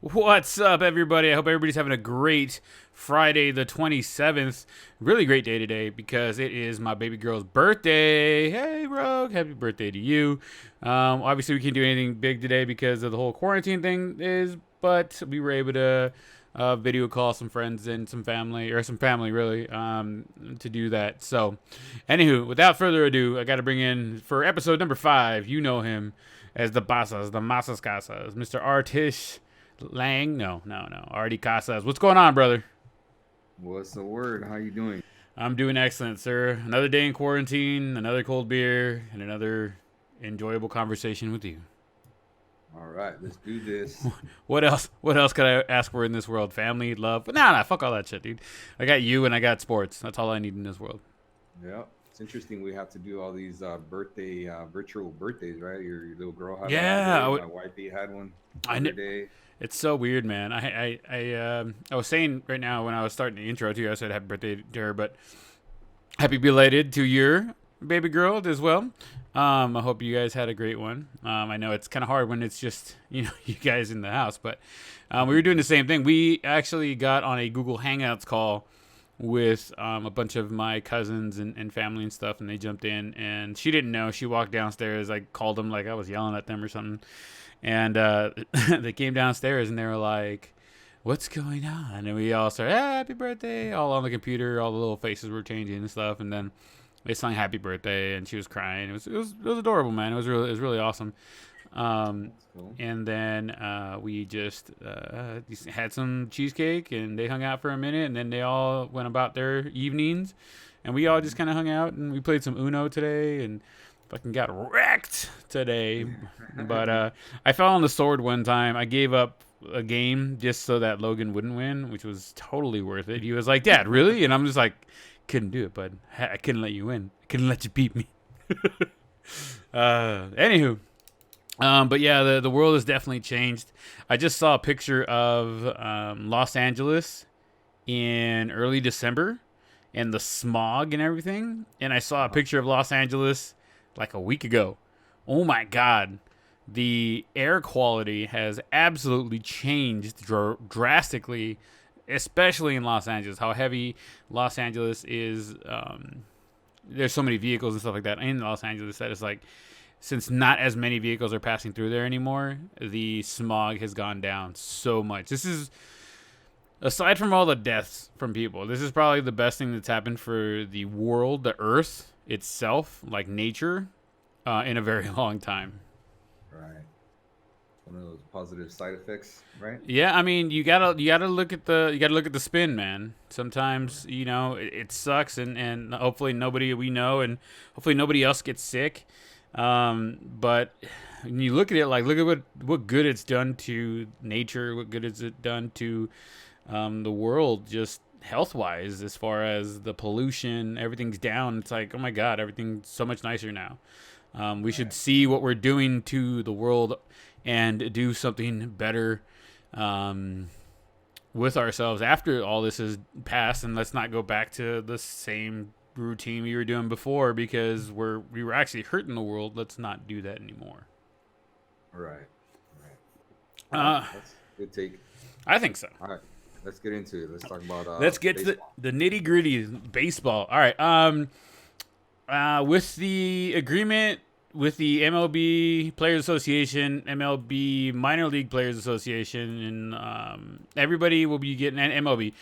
What's up, everybody? I hope everybody's having a great Friday, the 27th. Really great day today because it is my baby girl's birthday. Hey, Rogue, happy birthday to you. Obviously, we can't do anything big today because of the whole quarantine thing but we were able to video call some friends and some family, or some family really, to do that. So, anywho, without further ado, I got to bring in for episode number 5. You know him as the Pasas, the Masas Casas, Mr. Artish. Lang? No. Already Casas. What's going on, brother? What's the word? How you doing? I'm doing excellent, sir. Another day in quarantine, another cold beer, and another enjoyable conversation with you. All right, let's do this. What else? What else could I ask for in this world? Family, love? Nah, fuck all that shit, dude. I got you and I got sports. That's all I need in this world. Yep. It's interesting we have to do all these virtual birthdays, right? Your little girl had one Yeah, today. My wifey had one the I other kn- day. It's so weird, man. I was saying right now when I was starting the intro to you, I said happy birthday to her, but happy belated to your baby girl as well. I hope you guys had a great one. I know it's kind of hard when it's just you guys in the house, but we were doing the same thing. We actually got on a Google Hangouts call with a bunch of my cousins and family and stuff, and they jumped in, and she didn't know. She walked downstairs. I called them like I was yelling at them or something, and they came downstairs and they were like, "What's going on?" And we all started, "Happy birthday!" All on the computer. All the little faces were changing and stuff, and then they sung "Happy Birthday," and she was crying. It was adorable, man. It was really awesome. That's cool. And then we just had some cheesecake, and they hung out for a minute, and then they all went about their evenings, and we all just kind of hung out, and we played some Uno today, and fucking got wrecked today. But I fell on the sword one time. I gave up a game just so that Logan wouldn't win, which was totally worth it. He was like, "Dad, really?" And I'm just like, "Couldn't do it, bud. I couldn't let you win. I couldn't let you beat me." Anywho. But yeah, the world has definitely changed. I just saw a picture of Los Angeles in early December and the smog and everything. And I saw a picture of Los Angeles like a week ago. Oh my God. The air quality has absolutely changed drastically, especially in Los Angeles. How heavy Los Angeles is. There's so many vehicles and stuff like that in Los Angeles that it's like, since not as many vehicles are passing through there anymore, the smog has gone down so much. This is, aside from all the deaths from people, this is probably the best thing that's happened for the world, the earth itself, like nature, in a very long time. Right. One of those positive side effects, right? Yeah, I mean, you gotta look at the spin, man. Sometimes it sucks, and hopefully nobody we know, and hopefully nobody else gets sick. But when you look at it, like, look at what good it's done to nature, what good has it done to the world, just health wise, as far as the pollution, everything's down. It's like, oh my God, everything's so much nicer now. We should Right. see what we're doing to the world and do something better with ourselves after all this is passed, and let's not go back to the same routine we were doing before because we were actually hurting the world. Let's not do that anymore. Right. Right. All right. Uh, That's a good take. I think so. All right. Let's get into it. Let's talk about Let's get to baseball. the nitty gritty baseball. All right. With the agreement with the MLB Players Association, MLB Minor League Players Association, and everybody will be getting an MLB.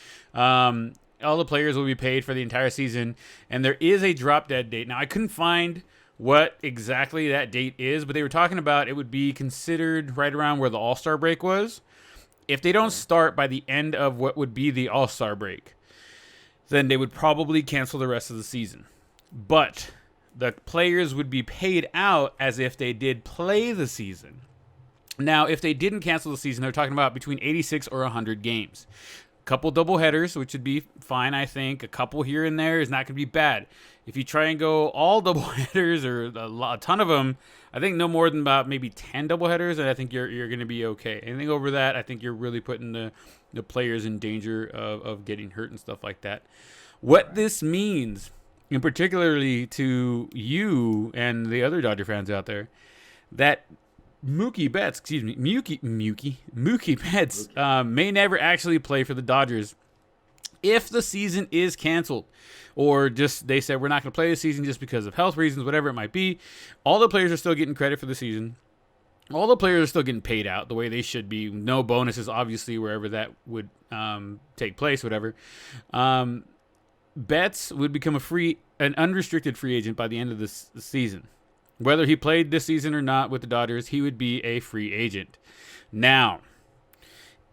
All the players will be paid for the entire season, and there is a drop dead date. Now, I couldn't find what exactly that date is, but they were talking about it would be considered right around where the All-Star break was. If they don't Okay. start by the end of what would be the All-Star break, then they would probably cancel the rest of the season. But the players would be paid out as if they did play the season. Now, if they didn't cancel the season, they're talking about between 86 or 100 games. Couple double headers, which would be fine, I think. A couple here and there is not going to be bad. If you try and go all double headers or a ton of them, I think no more than about maybe 10 double headers, and I think you're going to be okay. Anything over that, I think you're really putting the players in danger of getting hurt and stuff like that. What Right. this means, and particularly to you and the other Dodger fans out there, that Mookie Betts, excuse me, Mookie Betts Okay. may never actually play for the Dodgers if the season is canceled, or just they said we're not going to play the season just because of health reasons, whatever it might be. All the players are still getting credit for the season. All the players are still getting paid out the way they should be. No bonuses, obviously, wherever that would take place, whatever. Betts would become an unrestricted free agent by the end of this season. Whether he played this season or not with the Dodgers, he would be a free agent. Now,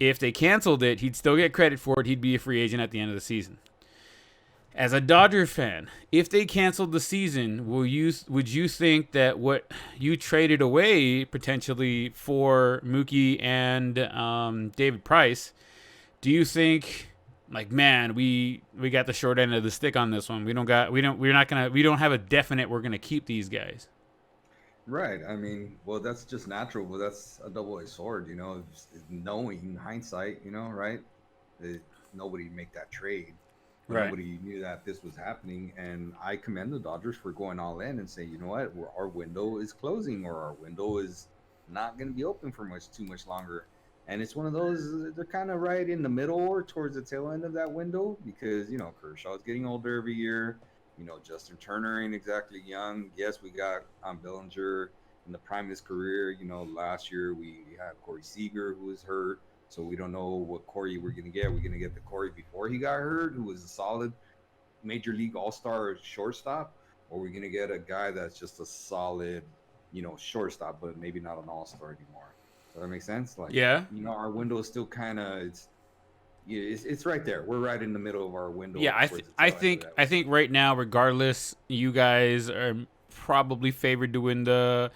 if they canceled it, he'd still get credit for it. He'd be a free agent at the end of the season. As a Dodger fan, if they canceled the season, would you think that what you traded away potentially for Mookie and David Price, do you think, like, man, we got the short end of the stick on this one. We don't have a definite we're gonna keep these guys. Right. I mean, well, that's just natural, but that's a double-edged sword, knowing hindsight, right? That nobody make that trade. Right. Nobody knew that this was happening, and I commend the Dodgers for going all in and saying, you know what, our window is closing, or our window is not going to be open for too much longer. And it's one of those, they're kind of right in the middle or towards the tail end of that window, because Kershaw is getting older every year. Justin Turner ain't exactly young. Yes, we got Bellinger in the prime of his career. Last year we had Corey Seager, who was hurt. So we don't know what Corey we're going to get. We're going to get the Corey before he got hurt, who was a solid major league all-star shortstop, or we're going to get a guy that's just a solid, shortstop, but maybe not an all-star anymore. Does that make sense? Like, Yeah. Our window is still kind of it's right there. We're right in the middle of our window. Yeah, I think right now, regardless, you guys are probably favored to win the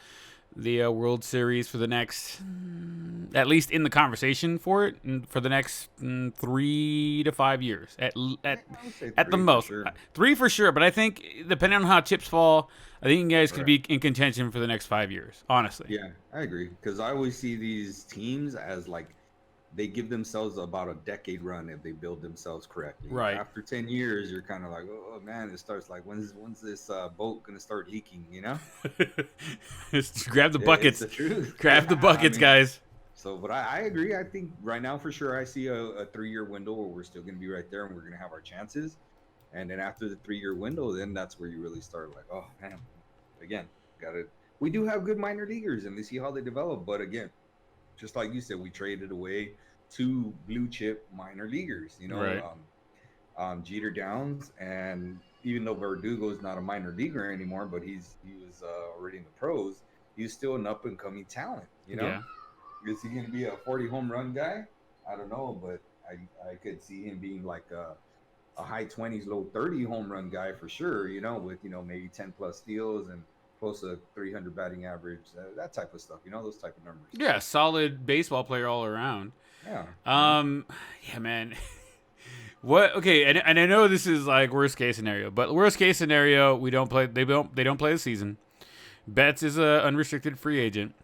World Series for the next, at least in the conversation for it, for the next 3 to 5 years at the most. Sure. 3 for sure, but I think depending on how chips fall, I think you guys could be in contention for the next 5 years. Honestly. Yeah, I agree, because I always see these teams as like, they give themselves about a decade run if they build themselves correctly. Right. After 10 years, you're kind of like, oh man, it starts like, when's this boat gonna start leaking? Just grab the buckets. It's the truth. Grab the buckets, guys. So, but I agree. I think right now for sure, I see a 3-year window where we're still gonna be right there and we're gonna have our chances. And then after the 3-year window, then that's where you really start like, oh man, again, we do have good minor leaguers and we see how they develop. But again, just like you said, we traded away 2 blue chip minor leaguers, Right. Jeter Downs, and even though Verdugo's not a minor leaguer anymore, but he was already in the pros, he's still an up and coming talent. Yeah. Is he going to be a 40 home run guy? I don't know, but I could see him being like a high 20s, low 30 home run guy for sure. With maybe 10 plus steals and close to 300 batting average, that type of stuff, those type of numbers. Yeah, solid baseball player all around. Yeah. Yeah, man. What? Okay, and I know this is like worst case scenario, but worst case scenario, we don't play. They don't play the season. Betts is a unrestricted free agent.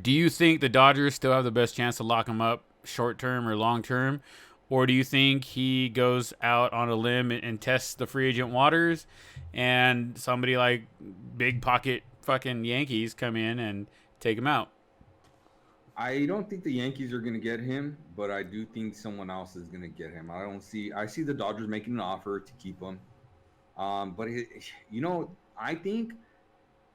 Do you think the Dodgers still have the best chance to lock him up short term or long term, or do you think he goes out on a limb and tests the free agent waters, and somebody like big pocket fucking Yankees come in and take him out? I don't think the Yankees are going to get him, but I do think someone else is going to get him. I see the Dodgers making an offer to keep him. But I think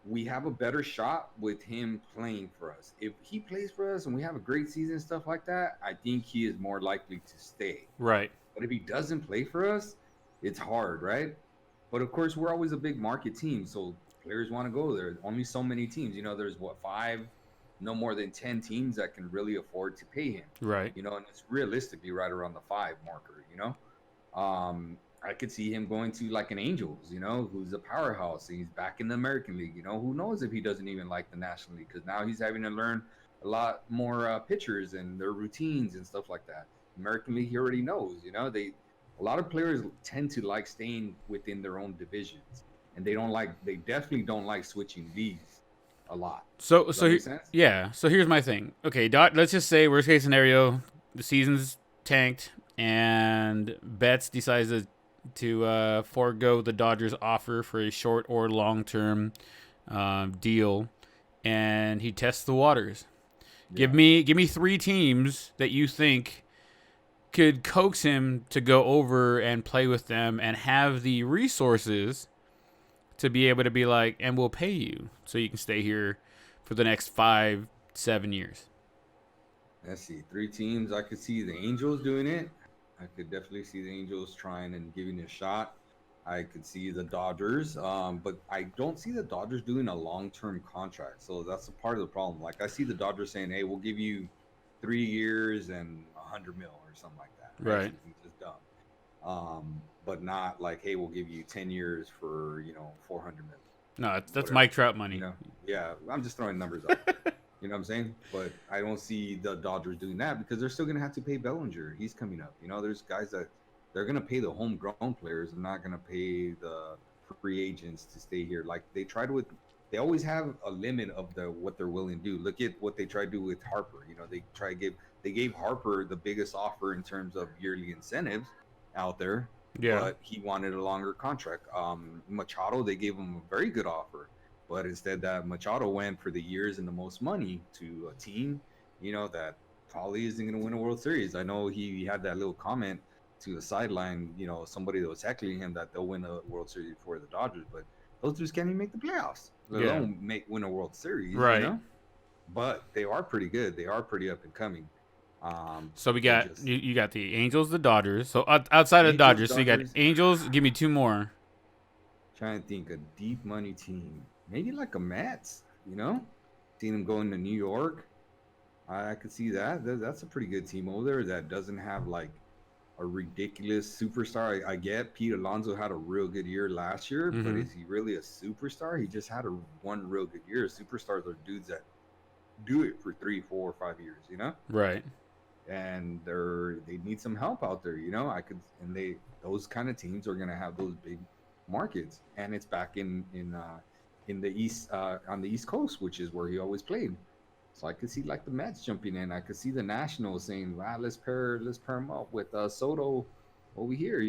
we have a better shot with him playing for us. If he plays for us and we have a great season and stuff like that, I think he is more likely to stay. Right. But if he doesn't play for us, it's hard, right? But of course, we're always a big market team, so players want to go there. Only so many teams. There's 5, no more than 10 teams that can really afford to pay him. Right. And it's realistically right around the 5 marker. I could see him going to like an Angels, who's a powerhouse. He's back in the American League. Who knows if he doesn't even like the National League, because now he's having to learn a lot more pitchers and their routines and stuff like that. American League, he already knows. A lot of players tend to like staying within their own divisions, and they definitely don't like switching leagues a lot. So yeah. So here's my thing. Okay, let's just say worst case scenario, the season's tanked, and Betts decides to forego the Dodgers offer for a short or long term deal, and he tests the waters. Yeah. Give me 3 teams that you think could coax him to go over and play with them and have the resources to be able to be like, and we'll pay you so you can stay here for the next 5-7 years. Let's see, 3 teams. I could see the Angels doing it. I could definitely see the Angels trying and giving it a shot. I could see the Dodgers, but I don't see the Dodgers doing a long-term contract. So that's a part of the problem. Like I see the Dodgers saying, "Hey, we'll give you 3 years and 100 mil or something like that." Right. Something just dumb. But not like, "Hey, we'll give you 10 years for 400 mil." No, that's Whatever. Mike Trout money. Yeah, I'm just throwing numbers out. You know what I'm saying? But I don't see the Dodgers doing that because they're still going to have to pay Bellinger. He's coming up. There's guys that they're going to pay the homegrown players and not going to pay the free agents to stay here. Like they always have a limit of what they're willing to do. Look at what they tried to do with Harper. They gave Harper the biggest offer in terms of yearly incentives out there. Yeah. But he wanted a longer contract. Machado, they gave him a very good offer. But instead that Machado went for the years and the most money to a team, that probably isn't going to win a World Series. I know he had that little comment to the sideline, somebody that was heckling him that they'll win a World Series before the Dodgers. But those dudes can't even make the playoffs, let alone win a World Series. Right. But they are pretty good. They are pretty up and coming. So we got you got the Angels, the Dodgers. So outside of the Dodgers, so you got Angels. Give me 2 more. Trying to think a deep money team. Maybe like a Mets, seeing them going to New York. I could see that. That's a pretty good team over there that doesn't have like a ridiculous superstar. I get Pete Alonso had a real good year last year, but is he really a superstar? He just had one real good year. Superstars are dudes that do it for 3, 4, 5 years, Right. And they need some help out there, those kind of teams are gonna have those big markets, and it's back in the East, on the East Coast, which is where he always played. So I could see like the Mets jumping in. I could see the Nationals saying, "Wow, let's pair him up with Soto over here,"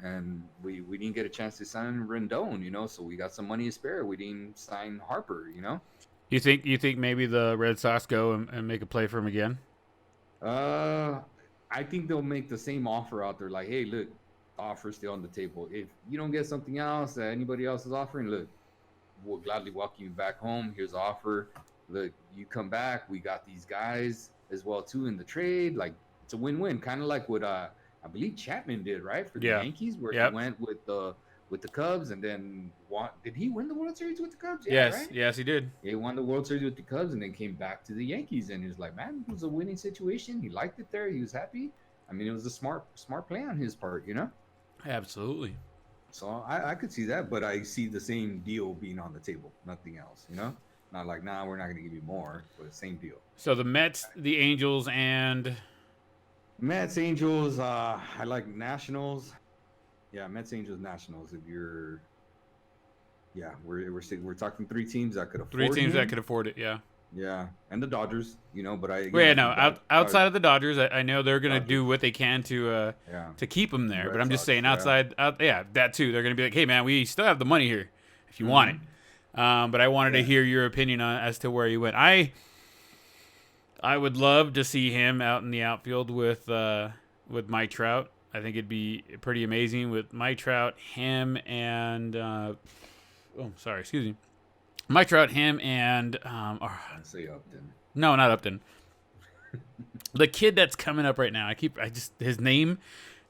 And we didn't get a chance to sign Rendon, so we got some money to spare. We didn't sign Harper, You think maybe the Red Sox go and make a play for him again? I think they'll make the same offer out there. Like, hey, look, offer's still on the table. If you don't get something else that anybody else is offering, look, we'll gladly welcome you back home. Here's the offer. Look, you come back. We got these guys as well too in the trade. Like it's a win-win, kind of like what I believe Chapman did, right, for the Yankees, where he went with the Cubs and then did he win the World Series with the Cubs? Yeah, yes, right? Yes, he did. He won the World Series with the Cubs and then came back to the Yankees, and he was like, man, it was a winning situation. He liked it there. He was happy. I mean, it was a smart play on his part, Absolutely. So I could see that, but I see the same deal being on the table, nothing else, Not like, nah, we're not going to give you more, but same deal. So the Mets, the Angels, and Mets, Angels. I like Nationals. Yeah, Mets, Angels, Nationals. If you're, we're talking 3 teams that could afford 3 teams him. that could afford it. Yeah. Yeah, and the Dodgers, but outside of the Dodgers, I know they're gonna do what they can to keep him there. But I'm just saying, outside, that too, they're gonna be like, hey man, we still have the money here if you want it. But I wanted to hear your opinion as to where you went. I would love to see him out in the outfield with Mike Trout. I think it'd be pretty amazing with Mike Trout, him, and Mike Trout, him, and say Upton. No, not Upton. The kid that's coming up right now. His name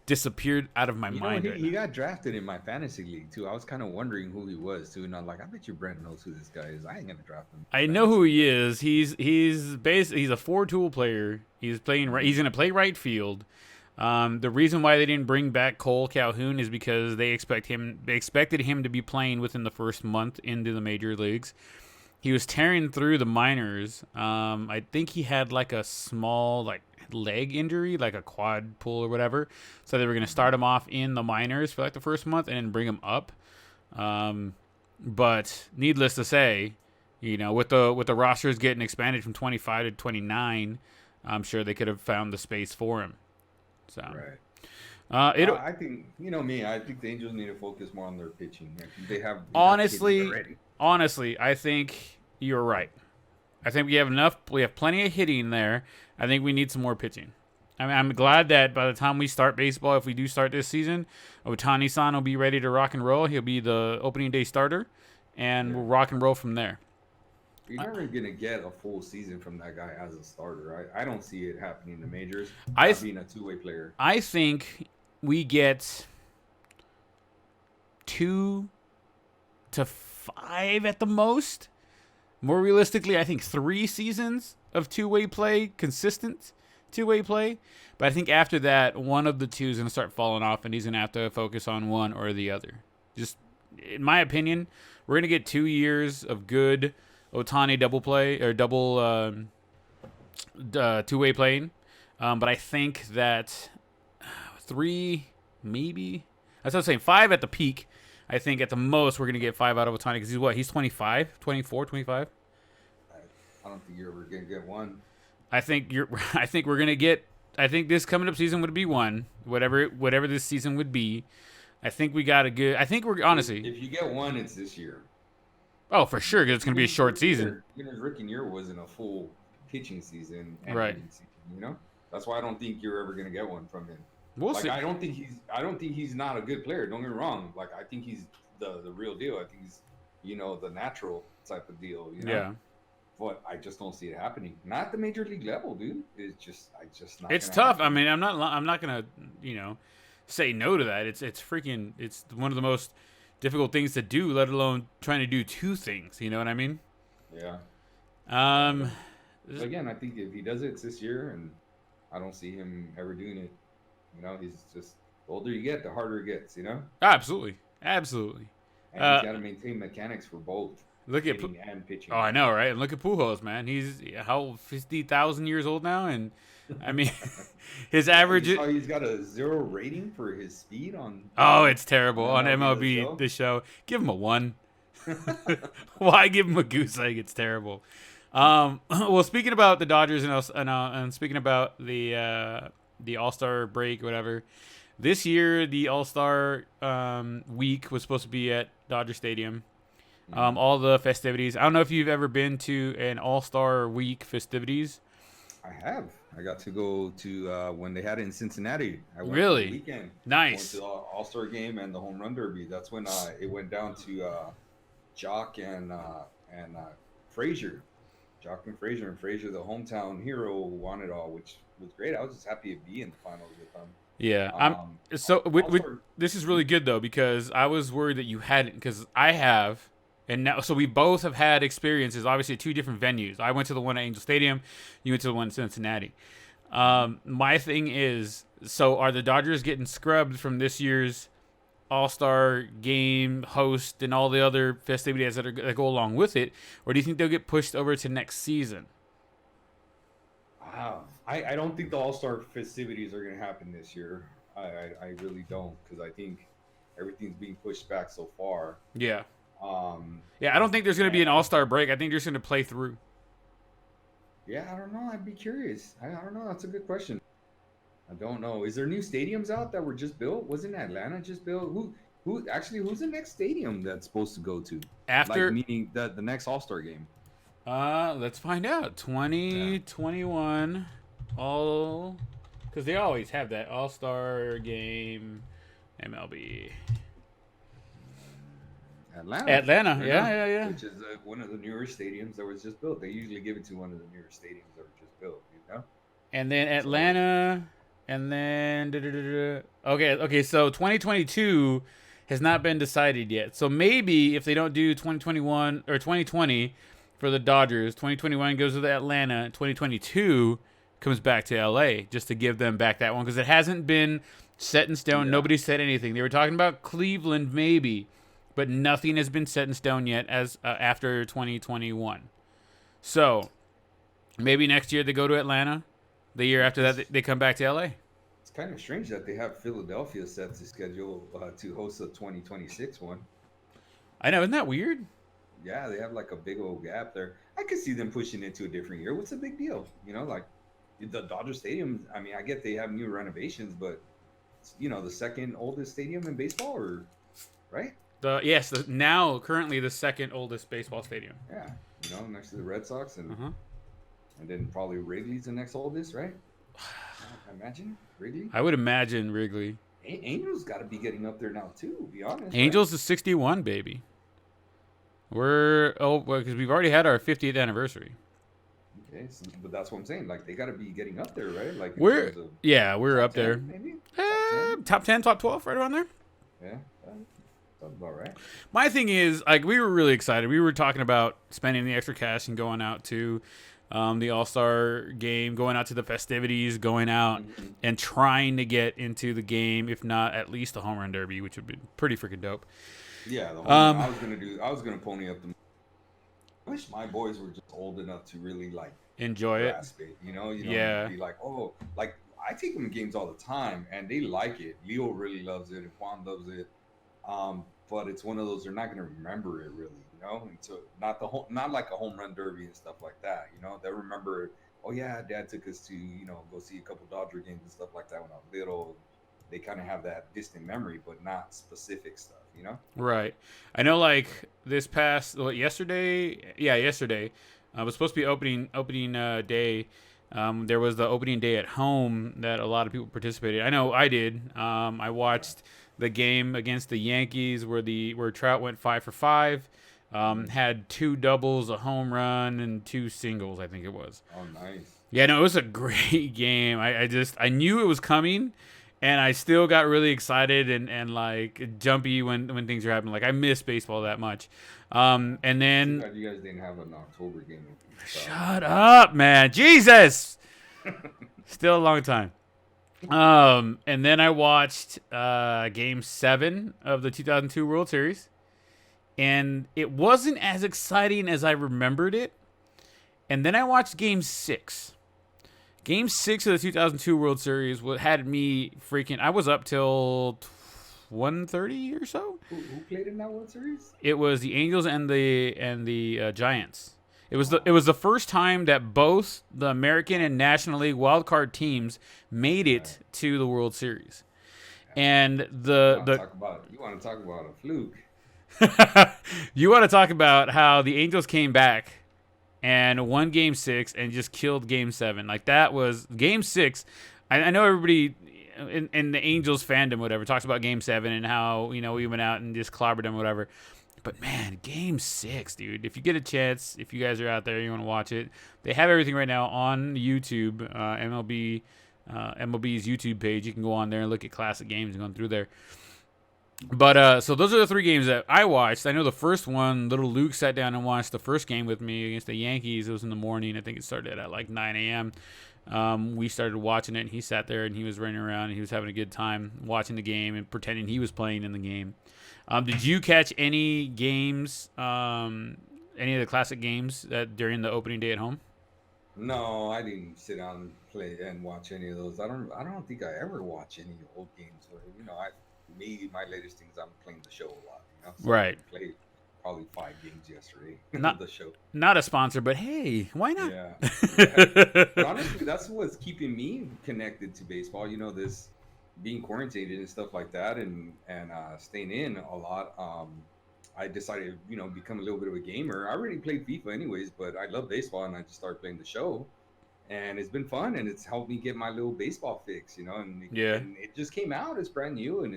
disappeared out of my mind. He got drafted in my fantasy league too. I was kind of wondering who he was too, and I'm like, I bet you Brent knows who this guy is. I ain't gonna draft him. I know who he is. He's a 4-tool player. He's gonna play right field. The reason why they didn't bring back Cole Calhoun is because they expected him to be playing within the first month into the major leagues. He was tearing through the minors. I think he had like a small leg injury, like a quad pull or whatever. So they were going to start him off in the minors for like the first month and then bring him up. But needless to say, with the rosters getting expanded from 25 to 29, I'm sure they could have found the space for him. So, right. I think I think the Angels need to focus more on their pitching. They have honestly, I think you're right. I think we have enough. We have plenty of hitting there. I think we need some more pitching. I mean, I'm glad that by the time we start baseball, if we do start this season, Ohtani-san will be ready to rock and roll. He'll be the opening day starter, and we'll rock and roll from there. You're never going to get a full season from that guy as a starter. I don't see it happening in the majors. Being a two-way player. I think we get 2 to 5 at the most. More realistically, I think 3 seasons of two-way play, consistent two-way play. But I think after that, one of the two is going to start falling off, and he's going to have to focus on one or the other. Just, in my opinion, we're going to get 2 years of good Ohtani double play, or double two-way playing. But I think that 3, maybe. That's what I'm saying. 5 at the peak. I think at the most we're going to get 5 out of Ohtani because he's what? He's 25, 24, 25? I don't think you're ever going to get one. I think we're going to get. I think this coming up season would be one. Whatever this season would be. I think we got a good. I think we're honestly. If you get one, it's this year. Oh, for sure, because it's going to be a short season. His rookie year wasn't a full pitching season. And right. Season, that's why I don't think you're ever going to get one from him. We'll see. I don't think he's not a good player. Don't get me wrong. Like, I think he's the real deal. I think he's, the natural type of deal. Yeah. But I just don't see it happening. Not the major league level, dude. It's just not. It's tough. Happen. I mean, I'm not gonna say no to that. It's one of the most difficult things to do, let alone trying to do 2 things. You know what I mean? Yeah. Again, I think if he does it, it's this year, and I don't see him ever doing it. He's just the older you get, the harder it gets. Absolutely. And he's got to maintain mechanics for both. Look at and pitching. Oh, I know, right? And look at Pujols, man. He's 50,000 years old now, and I mean, his average. He's got a 0 rating for his speed on. Oh, it's terrible on MLB. The show. Give him a 1. Why give him a goose egg? It's terrible. Well, speaking about the Dodgers and speaking about the All-Star break, whatever. This year, the All-Star week was supposed to be at Dodger Stadium. All the festivities. I don't know if you've ever been to an All-Star week festivities. I have. I got to go to when they had it in Cincinnati. I went really? For the weekend. Nice. I went to the All-Star game and the Home Run Derby. That's when it went down to Jock and Frazier. Jock and Frazier. And Frazier, the hometown hero, won it all, which was great. I was just happy to be in the finals with them. Yeah. This is really good, though, because I was worried that you hadn't, because I have. And now, so we both have had experiences, obviously, at 2 different venues. I went to the one at Angel Stadium. You went to the one in Cincinnati. My thing is, so are the Dodgers getting scrubbed from this year's All-Star game host and all the other festivities that go along with it? Or do you think they'll get pushed over to next season? Wow. I don't think the All-Star festivities are going to happen this year. I really don't, because I think everything's being pushed back so far. Yeah. I don't think there's going to be an All-Star break. I think they're just going to play through. Yeah, I don't know. I'd be curious. I don't know. That's a good question. I don't know. Is there new stadiums out that were just built? Wasn't Atlanta just built? Who's the next stadium that's supposed to go to? After meaning the next All-Star game. Let's find out. 2021 all because they always have that All-Star game MLB. Atlanta, yeah. Which is one of the newer stadiums that was just built. They usually give it to one of the newer stadiums that were just built, And then Atlanta, and then okay. So 2022 has not been decided yet. So maybe if they don't do 2021 or 2020 for the Dodgers, 2021 goes to the Atlanta, 2022 comes back to LA just to give them back that one because it hasn't been set in stone. Yeah. Nobody said anything. They were talking about Cleveland maybe. But nothing has been set in stone yet as after 2021. So maybe next year they go to Atlanta. The year after that they come back to LA. It's kind of strange that they have Philadelphia set to schedule to host the 2026 one. I know, isn't that weird? Yeah, they have like a big old gap there. I could see them pushing it to a different year. What's the big deal? Like the Dodger Stadium. I mean, I get they have new renovations, but the second oldest stadium in baseball, or right? Now currently the second oldest baseball stadium. Yeah, next to the Red Sox, and Uh-huh. and then probably Wrigley's the next oldest, right? Imagine Wrigley. I would imagine Wrigley. Angels got to be getting up there now too. To be honest, right? Angels is 61, baby. Because we've already had our 50th anniversary. Okay, but that's what I'm saying. Like they got to be getting up there, right? Like in We're terms of we're top up 10, there. maybe Top 10, top 12, right around there. Yeah, sounds about right. My thing is, like, we were really excited. We were talking about spending the extra cash and going out to the All-Star game, going out to the festivities, going out and trying to get into the game, if not at least the home run derby, which would be pretty freaking dope. Yeah, I was gonna pony up the. I wish my boys were just old enough to really like Enjoy it. grasp it. Yeah. Be like, oh, like I take them to games all the time, and they like it. Leo really loves it, and Juan loves it. But it's one of those they're not gonna remember it really, and so not like a home run derby and stuff like that. They'll remember. Oh yeah, Dad took us to go see a couple Dodger games and stuff like that when I was little. They kind of have that distant memory, but not specific stuff. Right. I know, like, yesterday. Yeah, yesterday. It was supposed to be opening day. There was the opening day at home that a lot of people participated. I know I did. I watched the game against the Yankees where Trout went 5 for 5. Had 2 doubles, a home run, and 2 singles, I think it was. Oh, nice. Yeah, no, it was a great game. I knew it was coming, and I still got really excited and like jumpy when things are happening. Like I miss baseball that much. And then Too bad you guys didn't have an October game. Shut up, man. Jesus. Still a long time. And then I watched Game 7 of the 2002 World Series, and it wasn't as exciting as I remembered it. And then I watched Game 6. Game 6 of the 2002 World Series had me freaking. I was up till 1:30 or so. Who played in that World Series? It was the Angels and the Giants. It was the first time that both the American and National League wildcard teams made it to the World Series. And you want to talk about a fluke. You want to talk about how the Angels came back and won Game 6 and just killed Game 7. Like, that was Game 6. I know everybody in the Angels fandom, whatever, talks about Game 7 and how, we went out and just clobbered them, whatever. But, man, Game 6, dude. If you get a chance, if you guys are out there, you want to watch it, they have everything right now on YouTube, MLB's YouTube page. You can go on there and look at classic games and go through there. But so those are the 3 games that I watched. I know the first one, little Luke sat down and watched the first game with me against the Yankees. It was in the morning. I think it started at like 9 a.m. We started watching it, and he sat there, and he was running around, and he was having a good time watching the game and pretending he was playing in the game. Did you catch any games, any of the classic games during the opening day at home? No, I didn't sit down and play and watch any of those. I don't think I ever watch any old games. My latest things, I'm playing the show a lot. So Right. I played probably 5 games yesterday. Not the show. Not a sponsor, but hey, why not? Yeah. But honestly, that's what's keeping me connected to baseball. This being quarantined and stuff like that, and staying in a lot. I decided, become a little bit of a gamer. I already played FIFA anyways, but I love baseball, and I just started playing the show, and it's been fun, and it's helped me get my little baseball fix, and it just came out. It's brand new, and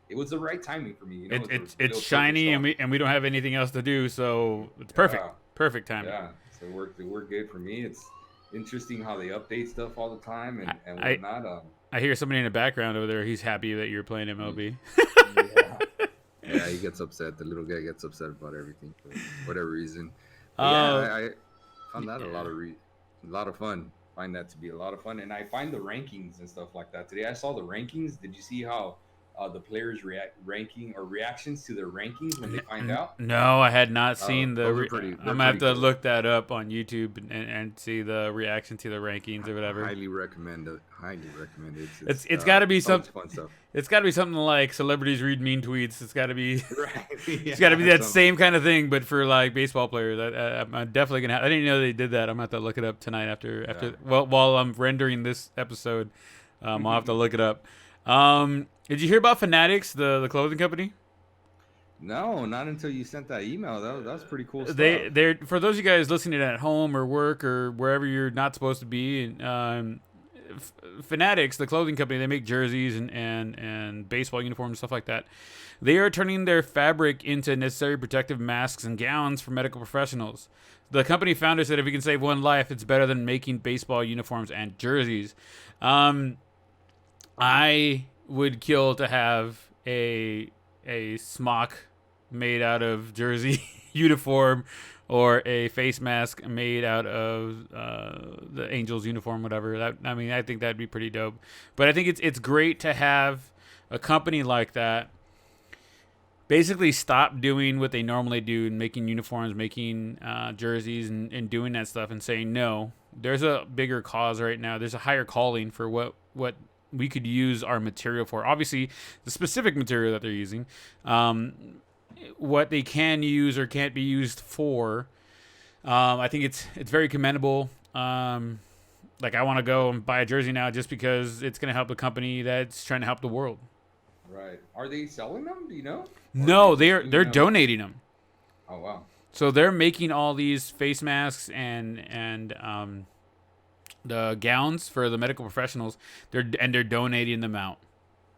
it was the right timing for me. It's shiny, and we don't have anything else to do, so it's perfect. Perfect timing. Yeah, so it worked good for me. It's interesting how they update stuff all the time and whatnot. I hear somebody in the background over there. He's happy that you're playing MLB. Yeah, he gets upset. The little guy gets upset about everything for whatever reason. I found that a lot of fun. Find that to be a lot of fun, and I find the rankings and stuff like that. Today I saw the rankings. Did you see how the players' reactions to their rankings when they find out? No, I had not seen the. I'm gonna have to look that up on YouTube and see the reaction to the rankings or whatever. Highly recommend it. It's got to be something fun stuff. It's got to be something like celebrities read mean tweets. It's got to be. Right. It's got to be that same kind of thing, but for like baseball players. I'm definitely gonna. I didn't know they did that. I'm gonna have to look it up tonight after. Well, while I'm rendering this episode, I'll have to look it up. Did you hear about Fanatics, the clothing company? No, not until you sent that email. That's pretty cool stuff. They're for those of you guys listening at home or work or wherever you're not supposed to be. Fanatics, the clothing company, they make jerseys and baseball uniforms and stuff like that. They are turning their fabric into necessary protective masks and gowns for medical professionals. The company founder said, "If we can save one life, it's better than making baseball uniforms and jerseys." I would kill to have a smock made out of jersey uniform or a face mask made out of the Angels uniform, whatever. I think that'd be pretty dope. But I think it's great to have a company like that basically stop doing what they normally do and making uniforms, making jerseys, and doing that stuff, and saying no. There's a bigger cause right now. There's a higher calling for what we could use our material for. Obviously, the specific material that they're using, what they can use or can't be used for. I think it's very commendable. Like, I want to go and buy a jersey now just because it's going to help a company that's trying to help the world. Right. Are they selling them? Do you know? No, they're donating them. Oh wow. So they're making all these face masks and the gowns for the medical professionals. They're donating them out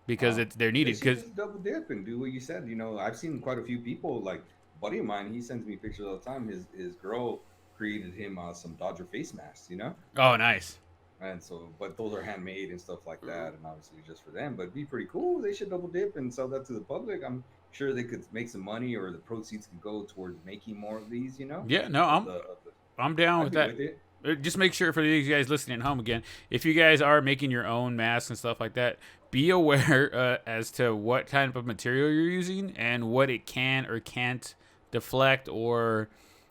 because they're needed. Because double dip and do what you said. I've seen quite a few people. Like a buddy of mine, he sends me pictures all the time. His girl created him some Dodger face masks. Oh, nice. And so, but those are handmade and stuff like that, and obviously just for them. But it'd be pretty cool. They should double dip and sell that to the public. I'm sure they could make some money, or the proceeds could go towards making more of these. Yeah, no, I'm down with that. Just make sure for you guys listening at home again, if you guys are making your own masks and stuff like that, be aware as to what type of material you're using and what it can or can't deflect or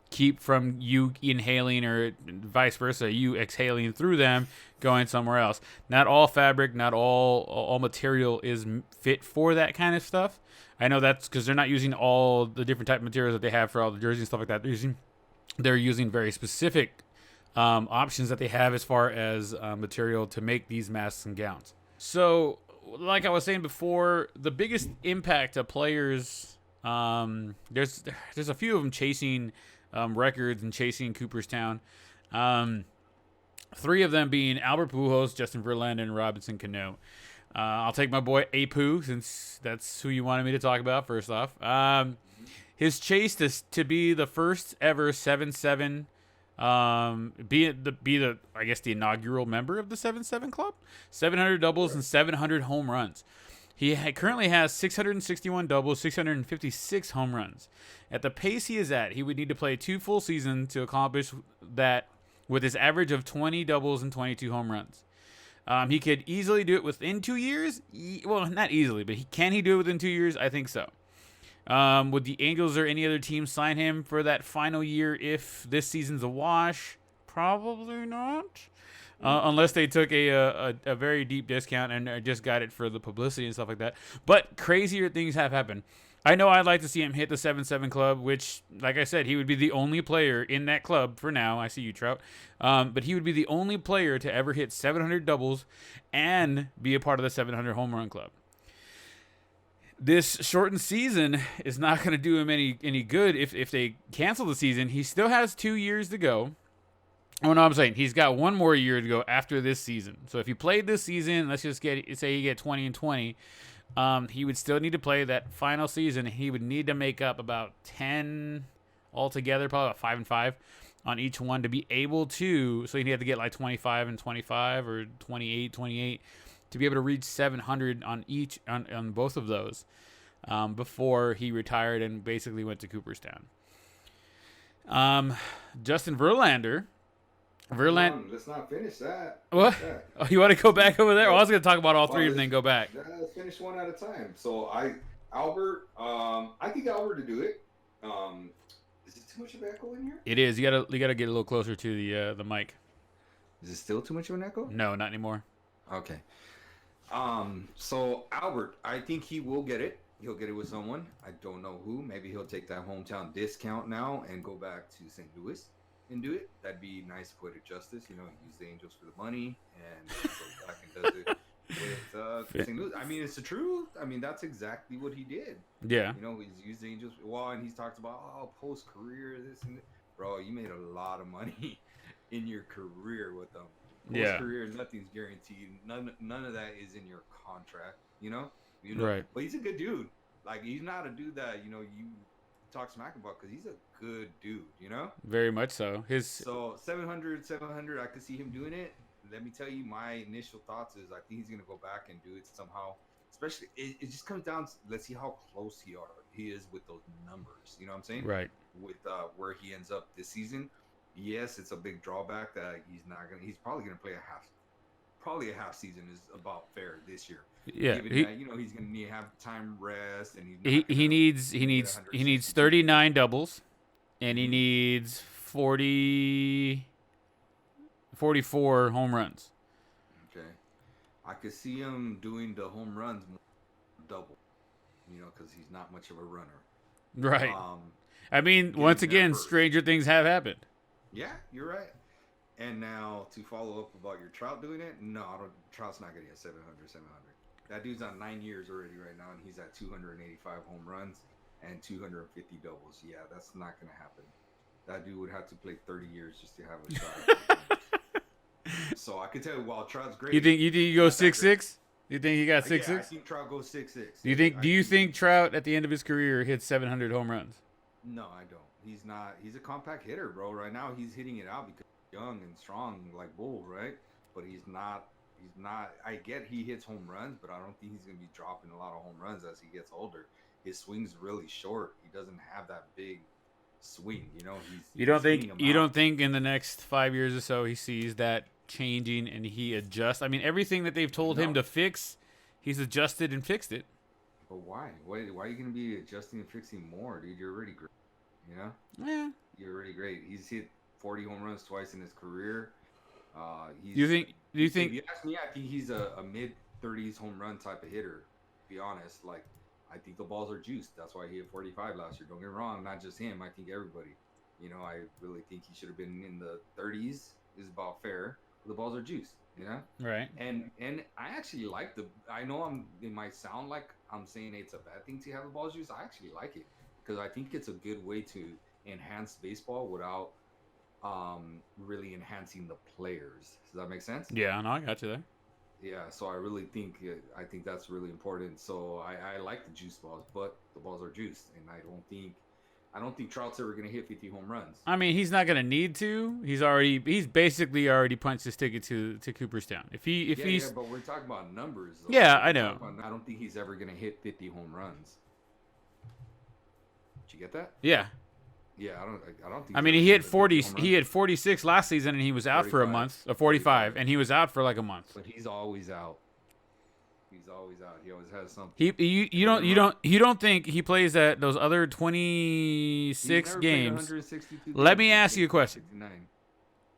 keep from you inhaling, or vice versa, you exhaling through them going somewhere else. Not all fabric, not all material is fit for that kind of stuff. I know that's because they're not using all the different type of materials that they have for all the jerseys and stuff like that. They're using very specific options that they have as far as material to make these masks and gowns. So, like I was saying before, the biggest impact of players, there's a few of them chasing records and chasing Cooperstown. Three of them being Albert Pujols, Justin Verlander, and Robinson Cano. I'll take my boy Apu, since that's who you wanted me to talk about first off. His chase to be the first ever 7-7, be the I guess the inaugural member of the 7-7 club, 700 doubles and 700 home runs. He currently has 661 doubles, 656 home runs. At the pace he is at, he would need to play 2 full seasons to accomplish that with his average of 20 doubles and 22 home runs. He could easily do it within 2 years. Well, not easily, but can he do it within 2 years? I think so. Would the Angels or any other team sign him for that final year if this season's a wash? Probably not. Unless they took a very deep discount and just got it for the publicity and stuff like that. But crazier things have happened. I know I'd like to see him hit the 7-7 club, which, like I said, he would be the only player in that club for now. I see you, Trout. But he would be the only player to ever hit 700 doubles and be a part of the 700 home run club. This shortened season is not going to do him any good if they cancel the season. He still has 2 years to go. Oh, no, I'm saying he's got 1 more year to go after this season. So if he played this season, let's just say he get 20 and 20, he would still need to play that final season. He would need to make up about 10 altogether, probably about 5 and 5 on each one to be able to. So he'd have to get like 25 and 25 or 28 to be able to reach 700 on both of those before he retired and basically went to Cooperstown. Justin Verlander. Let's not finish that. What? Oh, you want to go back over there? Well, I was going to talk about all three of them and then go back. Let's finish one at a time. So I think Albert to do it. Is it too much of an echo in here? It is. You gotta get a little closer to the mic. Is it still too much of an echo? No, not anymore. Okay. So Albert, I think he will get it. He'll get it with someone. I don't know who. Maybe he'll take that hometown discount now and go back to St. Louis and do it. That'd be nice, poetic justice. Use the Angels for the money and goes back and does it. with St. Louis. I mean, it's the truth. I mean, that's exactly what he did. Yeah. You know, he's used the Angels. Well, and he's talked about post career this and that. Bro, you made a lot of money in your career with them. Post career, nothing's guaranteed. None of that is in your contract. You know. Right. But he's a good dude. Like, he's not a dude that you talk smack about, because he's a good dude. You know. Very much so. So 700, I could see him doing it. Let me tell you, my initial thoughts is I think he's gonna go back and do it somehow. Especially, it just comes down to, let's see how close he is with those numbers. You know what I'm saying? Right. With where he ends up this season. Yes, it's a big drawback that he's probably gonna play a half season is about fair this year. Yeah. That, he's gonna need to have time rest, and he needs 39 doubles, and he needs 44 home runs. Okay. I could see him doing the home runs double, because he's not much of a runner. Right. I mean, once again, stranger things have happened. Yeah, you're right. And now to follow up about your Trout doing it, no, Trout's not going to get 700. That dude's on 9 years already right now, and he's at 285 home runs and 250 doubles. Yeah, that's not going to happen. That dude would have to play 30 years just to have a shot. So I can tell you, while Trout's great. You think he goes 6'6"? You think he got 6'6"? Yeah, I think Trout goes 6'6". Do you think Trout at the end of his career hits 700 home runs? No, I don't. He's not. He's a compact hitter, bro. Right now, he's hitting it out because he's young and strong like Bull, right? But he's not. I get he hits home runs, but I don't think he's gonna be dropping a lot of home runs as he gets older. His swing's really short. He doesn't have that big swing. You don't think in the next 5 years or so he sees that changing and he adjusts? I mean, everything that they've told him to fix, he's adjusted and fixed it. But why? Why are you going to be adjusting and fixing more, dude? You're already great. Yeah. You're already great. He's hit 40 home runs twice in his career. Do you think? If you ask me, I think he's a mid-30s home run type of hitter. To be honest, like, I think the balls are juiced. That's why he hit 45 last year. Don't get me wrong, not just him. I think everybody. I really think he should have been in the 30s. Is about fair. The balls are juiced. Right. And I actually like I know it might sound like I'm saying it's a bad thing to have the balls juiced. I actually like it because I think it's a good way to enhance baseball without really enhancing the players. Does that make sense? Yeah, no, I got you there. Yeah, so I really think that's really important. So I like the juice balls, but the balls are juiced, and I don't think Trout's ever going to hit 50 home runs. I mean, he's not going to need to. He's basically already punched his ticket to Cooperstown. If he's but we're talking about numbers. Though. Yeah, I know. I don't think he's ever going to hit 50 home runs. Did you get that? Yeah. Yeah, I don't think. I mean, he hit 40. He had 46 last season, and he was out 45. For a month. 45, and he was out for like a month. But he's always out. He's always out. He always has something. You don't think he plays those other 26 games? Let me ask you a question.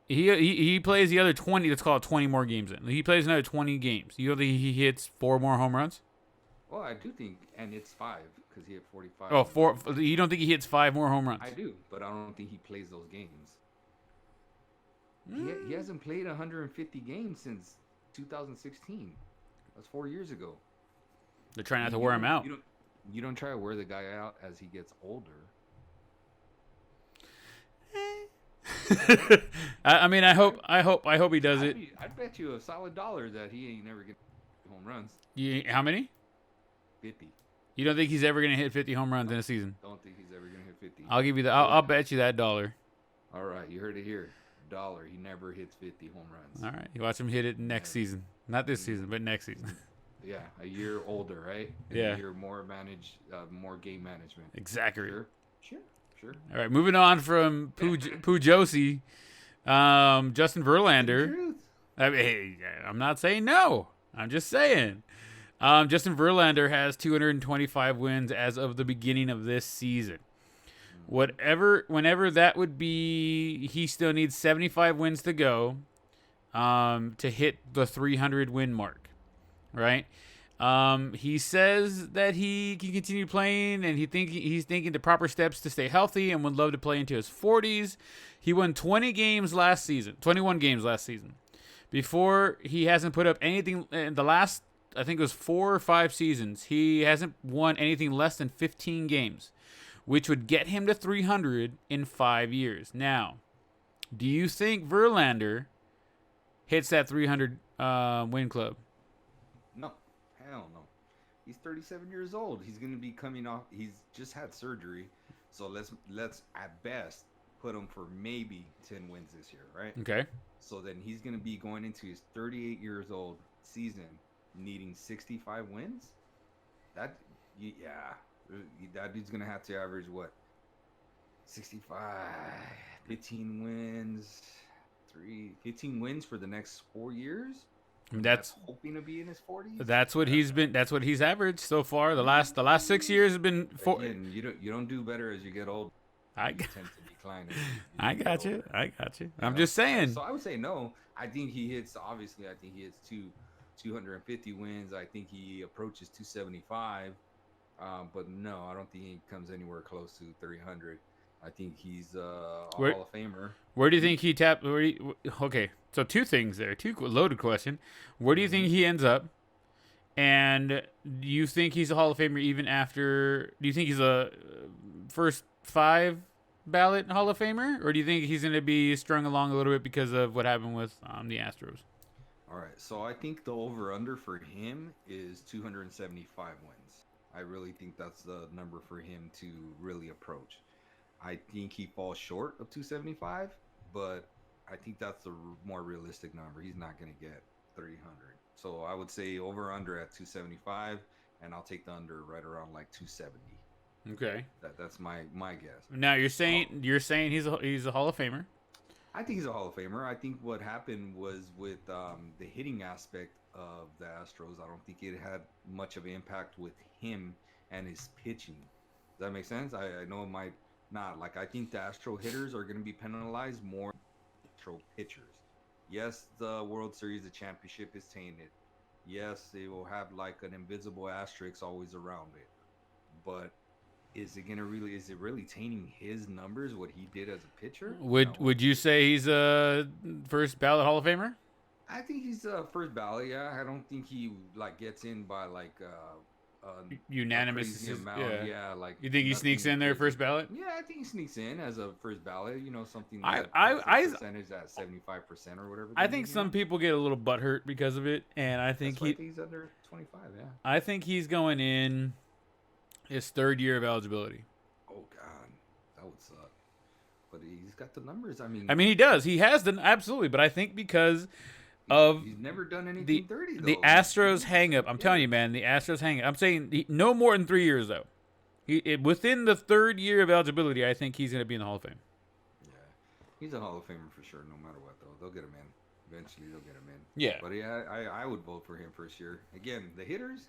He plays the other 20. Let's call it 20 more games. In he plays another 20 games. You think he hits 4 more home runs? Well, I do think, and it's 5 because he hit 45. Oh, 4. You don't think he hits 5 more home runs? I do, but I don't think he plays those games. He hasn't played 150 games since 2016. That's 4 years ago. They're trying not to wear him out. You don't try to wear the guy out as he gets older. I mean, I hope he does it. I'd bet you a solid $1 that he ain't never get home runs. How many? 50. You don't think he's ever gonna hit 50 home runs in a season? Don't think he's ever gonna hit 50. I'll give you I'll bet you that $1. All right, you heard it here. $1. He never hits 50 home runs. All right, you watch him hit it next season. Not this season, but next season. Yeah, a year older, right? Yeah. A year more more game management. Exactly. Sure. All right, moving on from Pujosi, Justin Verlander. I mean, hey, I'm not saying no. I'm just saying. Justin Verlander has 225 wins as of the beginning of this season. Whenever that would be, he still needs 75 wins to go to hit the 300 win mark, right? He says that he can continue playing, and he's thinking the proper steps to stay healthy and would love to play into his 40s. He won 21 games last season. Before, he hasn't put up anything in the last I think it was 4 or 5 seasons, he hasn't won anything less than 15 games, which would get him to 300 in 5 years. Now, do you think Verlander hits that 300 win club? No, hell no. He's 37 years old. He's going to be coming off. He's just had surgery, so let's at best put him for maybe 10 wins this year, right? Okay. So then he's going to be going into his 38 years old season needing 65 wins. That dude's going to have to average what? 65, 15 wins, 15 wins for the next 4 years. I mean, that's hoping to be in his 40s. That's what he's been. That's what he's averaged so far. The last 6 years have been 4. Again, you don't do better as you get old. You tend to decline. I got you. I'm just saying. So I would say no. I think he hits. Obviously, I think he hits 250 wins. I think he approaches 275. But no, I don't think he comes anywhere close to 300. I think he's a Hall of Famer. Where do you think he tapped? Okay, so 2 things there. 2 loaded question. Where do you think he ends up? And do you think he's a Hall of Famer even after? Do you think he's a first 5 ballot Hall of Famer, or do you think he's going to be strung along a little bit because of what happened with the Astros? All right, so I think the over/under for him is 275 wins. I really think that's the number for him to really approach. I think he falls short of 275, but I think that's the more realistic number. He's not going to get 300. So I would say over/under at 275, and I'll take the under right around like 270. Okay. That's my guess. Now you're saying he's a Hall of Famer. I think he's a Hall of Famer. I think what happened was with the hitting aspect of the Astros, I don't think it had much of an impact with him and his pitching. Does that make sense? I know it might not. Like, I think the Astro hitters are going to be penalized more than Astro pitchers. Yes, the World Series, the championship is tainted. Yes, they will have like an invisible asterisk always around it. But is it really tainting his numbers, what he did as a pitcher? Would you say he's a first ballot Hall of Famer? I think he's first ballot. Yeah, I don't think he like gets in by like unanimous amount. Yeah, like you think he sneaks in there first ballot? Yeah, I think he sneaks in as a first ballot. You know, something percentage at 75% or whatever. I think some people get a little butthurt because of it, and I think he's under 25. Yeah, I think he's going in his 3rd year of eligibility. Oh God, that would suck. But he's got the numbers. I mean, he does. He has done absolutely, but I think because of he's never done anything 30 though. The Astros hang up. I'm telling you, man, the Astros hang up. I'm saying no more than 3 years though. Within the 3rd year of eligibility, I think he's going to be in the Hall of Fame. Yeah, he's a Hall of Famer for sure. No matter what, though, they'll get him in. Eventually, they'll get him in. Yeah. But yeah, I would vote for him first year. Again, the hitters,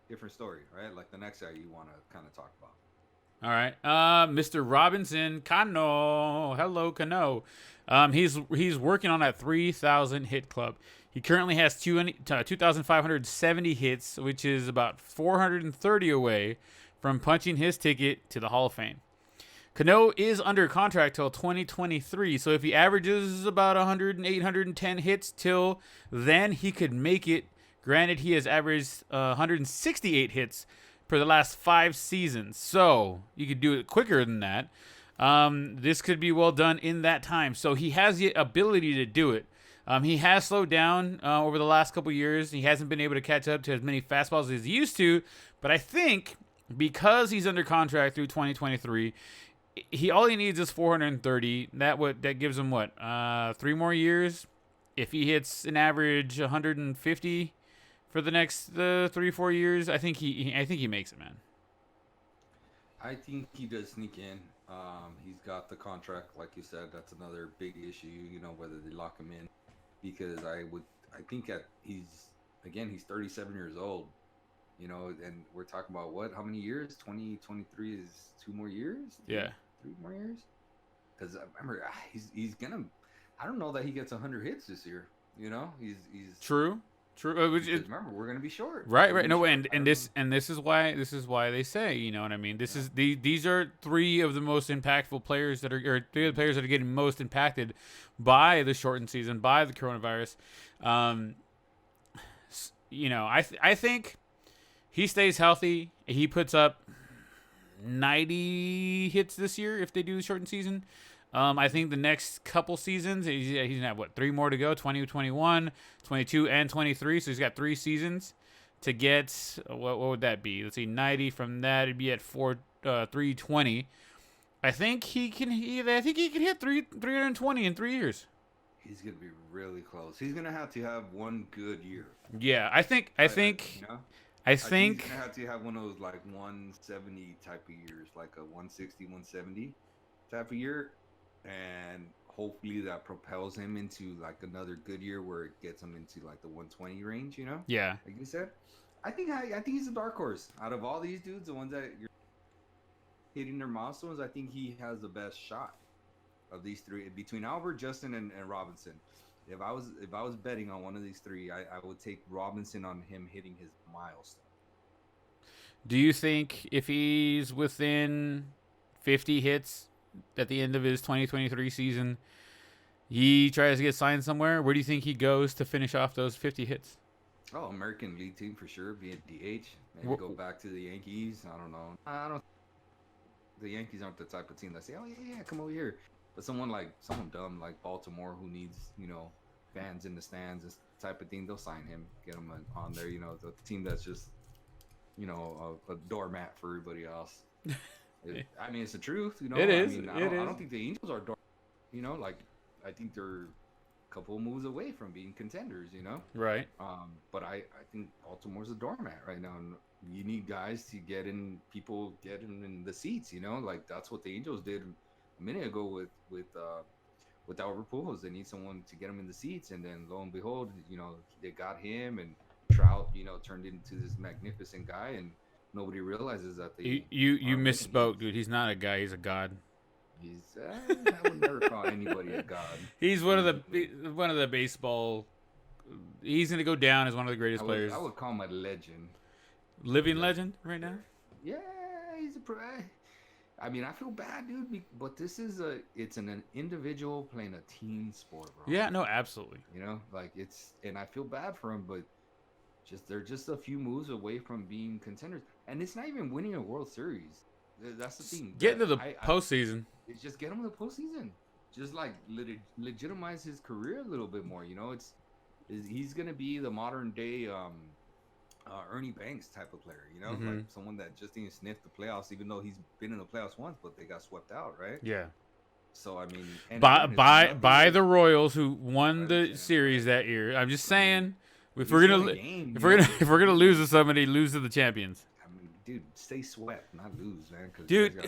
different story, right? Like the next guy you want to kind of talk about. All right, Mr. Robinson Cano. Hello, Cano. He's working on that 3,000 hit club. He currently has 2,570 hits, which is about 430 away from punching his ticket to the Hall of Fame. Cano is under contract till 2023, so if he averages about 108, 110 hits till then, he could make it. Granted, he has averaged 168 hits for the last 5 seasons, so you could do it quicker than that. This could be well done in that time, so he has the ability to do it. He has slowed down over the last couple years. He hasn't been able to catch up to as many fastballs as he used to, but I think because he's under contract through 2023, all he needs is 430. That gives him 3 more years. If he hits an average 150 for the next 3-4 years, I think he makes it, man. I think he does sneak in. He's got the contract, like you said. That's another big issue. You know, whether they lock him in, because I think he's 37 years old. You know, and we're talking about how many years? 2023 is 2 more years. 3 more years. Because I remember he's gonna. I don't know that he gets 100 hits this year. You know, he's true. Remember, we're gonna be short. Right. No, and this is why they say, you know what I mean. These are 3 of the most impactful players that are 3 of the players that are getting most impacted by the shortened season, by the coronavirus. I think he stays healthy. He puts up 90 hits this year if they do the shortened season. I think the next couple seasons, he's going to have, 3 more to go, 20, 21, 22, and 23. So he's got 3 seasons to get, what would that be? Let's see, 90 from that, it'd be at 320. I think he can hit 320 in 3 years. He's going to be really close. He's going to have one good year. Yeah, I think he's going to have one of those like 170 type of years, like a 160, 170 type of year. And hopefully that propels him into like another good year where it gets him into like the 120 range, Yeah. Like you said, I think he's a dark horse out of all these dudes. The ones that you're hitting their milestones, I think he has the best shot of these 3 between Albert, Justin, and Robinson. If I was betting on one of these 3, I would take Robinson on him hitting his milestone. Do you think if he's within 50 hits at the end of his 2023 season, he tries to get signed somewhere? Where do you think he goes to finish off those 50 hits? Oh, American League team for sure. Be a DH. Maybe go back to the Yankees. I don't know. The Yankees aren't the type of team that say, "Oh yeah, come over here." But someone dumb like Baltimore who needs fans in the stands, this type of thing, they'll sign him, get him on there. The team that's just a doormat for everybody else. I mean, it's the truth. It is. I don't think the Angels are doormat. I think they're a couple of moves away from being contenders. Right. But I think Baltimore's a doormat right now, and you need guys to get in the seats. Like that's what the Angels did a minute ago with Albert Pujols. They need someone to get him in the seats, and then lo and behold, they got him, and Trout, turned into this magnificent guy, and nobody realizes that they. You misspoke, dude. He's not a guy. He's a god. I would never call anybody a god. He's one of the baseball. He's gonna go down as one of the greatest players. I would call him a legend. Living legend right now. Yeah, he's a. I mean, I feel bad, dude, but it's an individual playing a team sport, bro. Yeah, no, absolutely. And I feel bad for him, but they're just a few moves away from being contenders, and it's not even winning a World Series. That's the thing. Get into the postseason. It's just get him to the postseason. Just like legitimize his career a little bit more. He's gonna be the modern day Ernie Banks type of player. Like someone that just didn't sniff the playoffs, even though he's been in the playoffs once, but they got swept out, right? Yeah. So I mean, by the Royals who won the series that year. I'm just saying, if we're gonna lose to somebody, lose to the champions. I mean, dude, stay swept, not lose, man. Dude,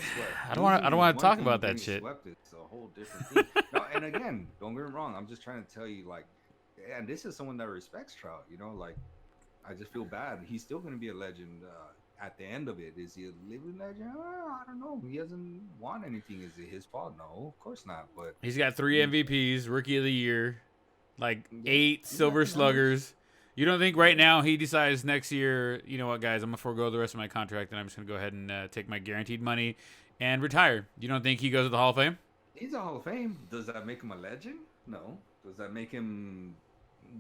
I don't want to talk about that shit. Swept, it's a whole different thing. No, and again, don't get me wrong. I'm just trying to tell you, and this is someone that respects Trout. I just feel bad. He's still going to be a legend at the end of it. Is he a living legend? I don't know. He hasn't won anything. Is it his fault? No, of course not. But he's got 3 MVPs, Rookie of the Year, 8 Silver Sluggers. You don't think right now he decides next year, you know what, guys, I'm going to forego the rest of my contract and I'm just going to go ahead and take my guaranteed money and retire? You don't think he goes to the Hall of Fame? He's a Hall of Fame. Does that make him a legend? No. Does that make him...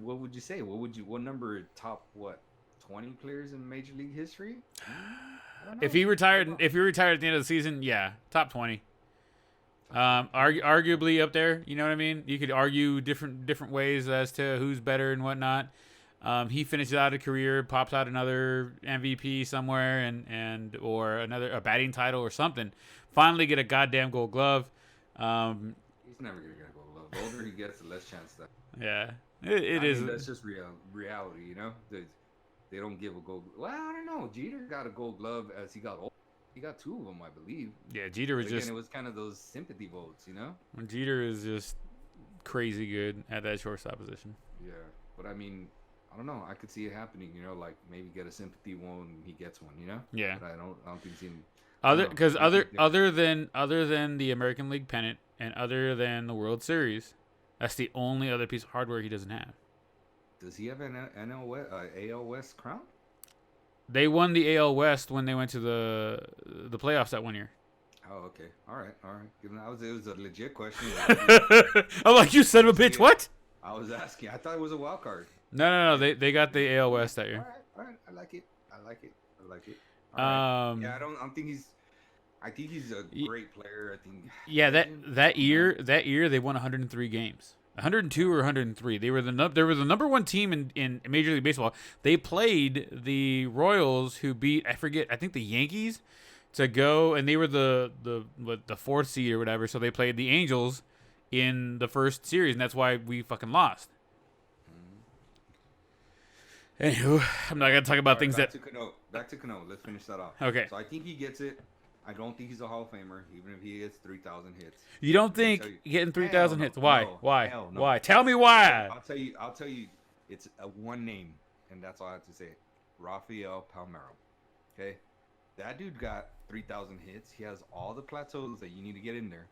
What would you say? What number top 20 players in Major League history? If he retired at the end of the season, yeah, top 20. Arguably up there, you know what I mean? You could argue different ways as to who's better and whatnot. He finishes out a career, pops out another MVP somewhere and or a batting title or something. Finally get a goddamn Gold Glove. He's never gonna get a Gold Glove. The older he gets, the less chance that. Yeah. It is. That's just reality, They don't give a gold. Well, I don't know. Jeter got a Gold Glove as he got old. He got 2 of them, I believe. Yeah, Jeter was it was kind of those sympathy votes, Jeter is just crazy good at that shortstop position. Yeah, but I mean, I don't know. I could see it happening. Like maybe get a sympathy one, he gets one. Yeah. But I don't think he's in. Other than the American League pennant and other than the World Series. That's the only other piece of hardware he doesn't have. Does he have an AL West crown? They won the AL West when they went to the playoffs that one year. Oh, okay. All right. It was a legit question. I'm like, you son of a bitch, what? I was asking. I thought it was a wild card. No. They got the AL West that All year. right, all right. I like it. I like it. I like it. All right. Yeah, Um, I don't think he's. I think he's a great player. I think yeah, legend. that I don't know. year they won 103 games. 102 or 103. They were the number one team in Major League Baseball. They played the Royals, who beat, I forget, I think the Yankees, to go, and they were the fourth seed or whatever. So they played the Angels in the first series, and that's why we fucking lost. Anywho, I'm not gonna talk about All right, things back that. to Cano. Back to Cano. Let's finish that off. Okay. So I think he gets it. I don't think he's a Hall of Famer, even if he gets 3,000 hits. You don't I can think tell you- getting Hell 3,000 no, hits? Why? no, Why? hell no. Why? Tell me why. I'll tell you. I'll tell you. It's a one name, and that's all I have to say. Rafael Palmeiro. Okay, that dude got 3,000 hits. He has all the plateaus that you need to get in there,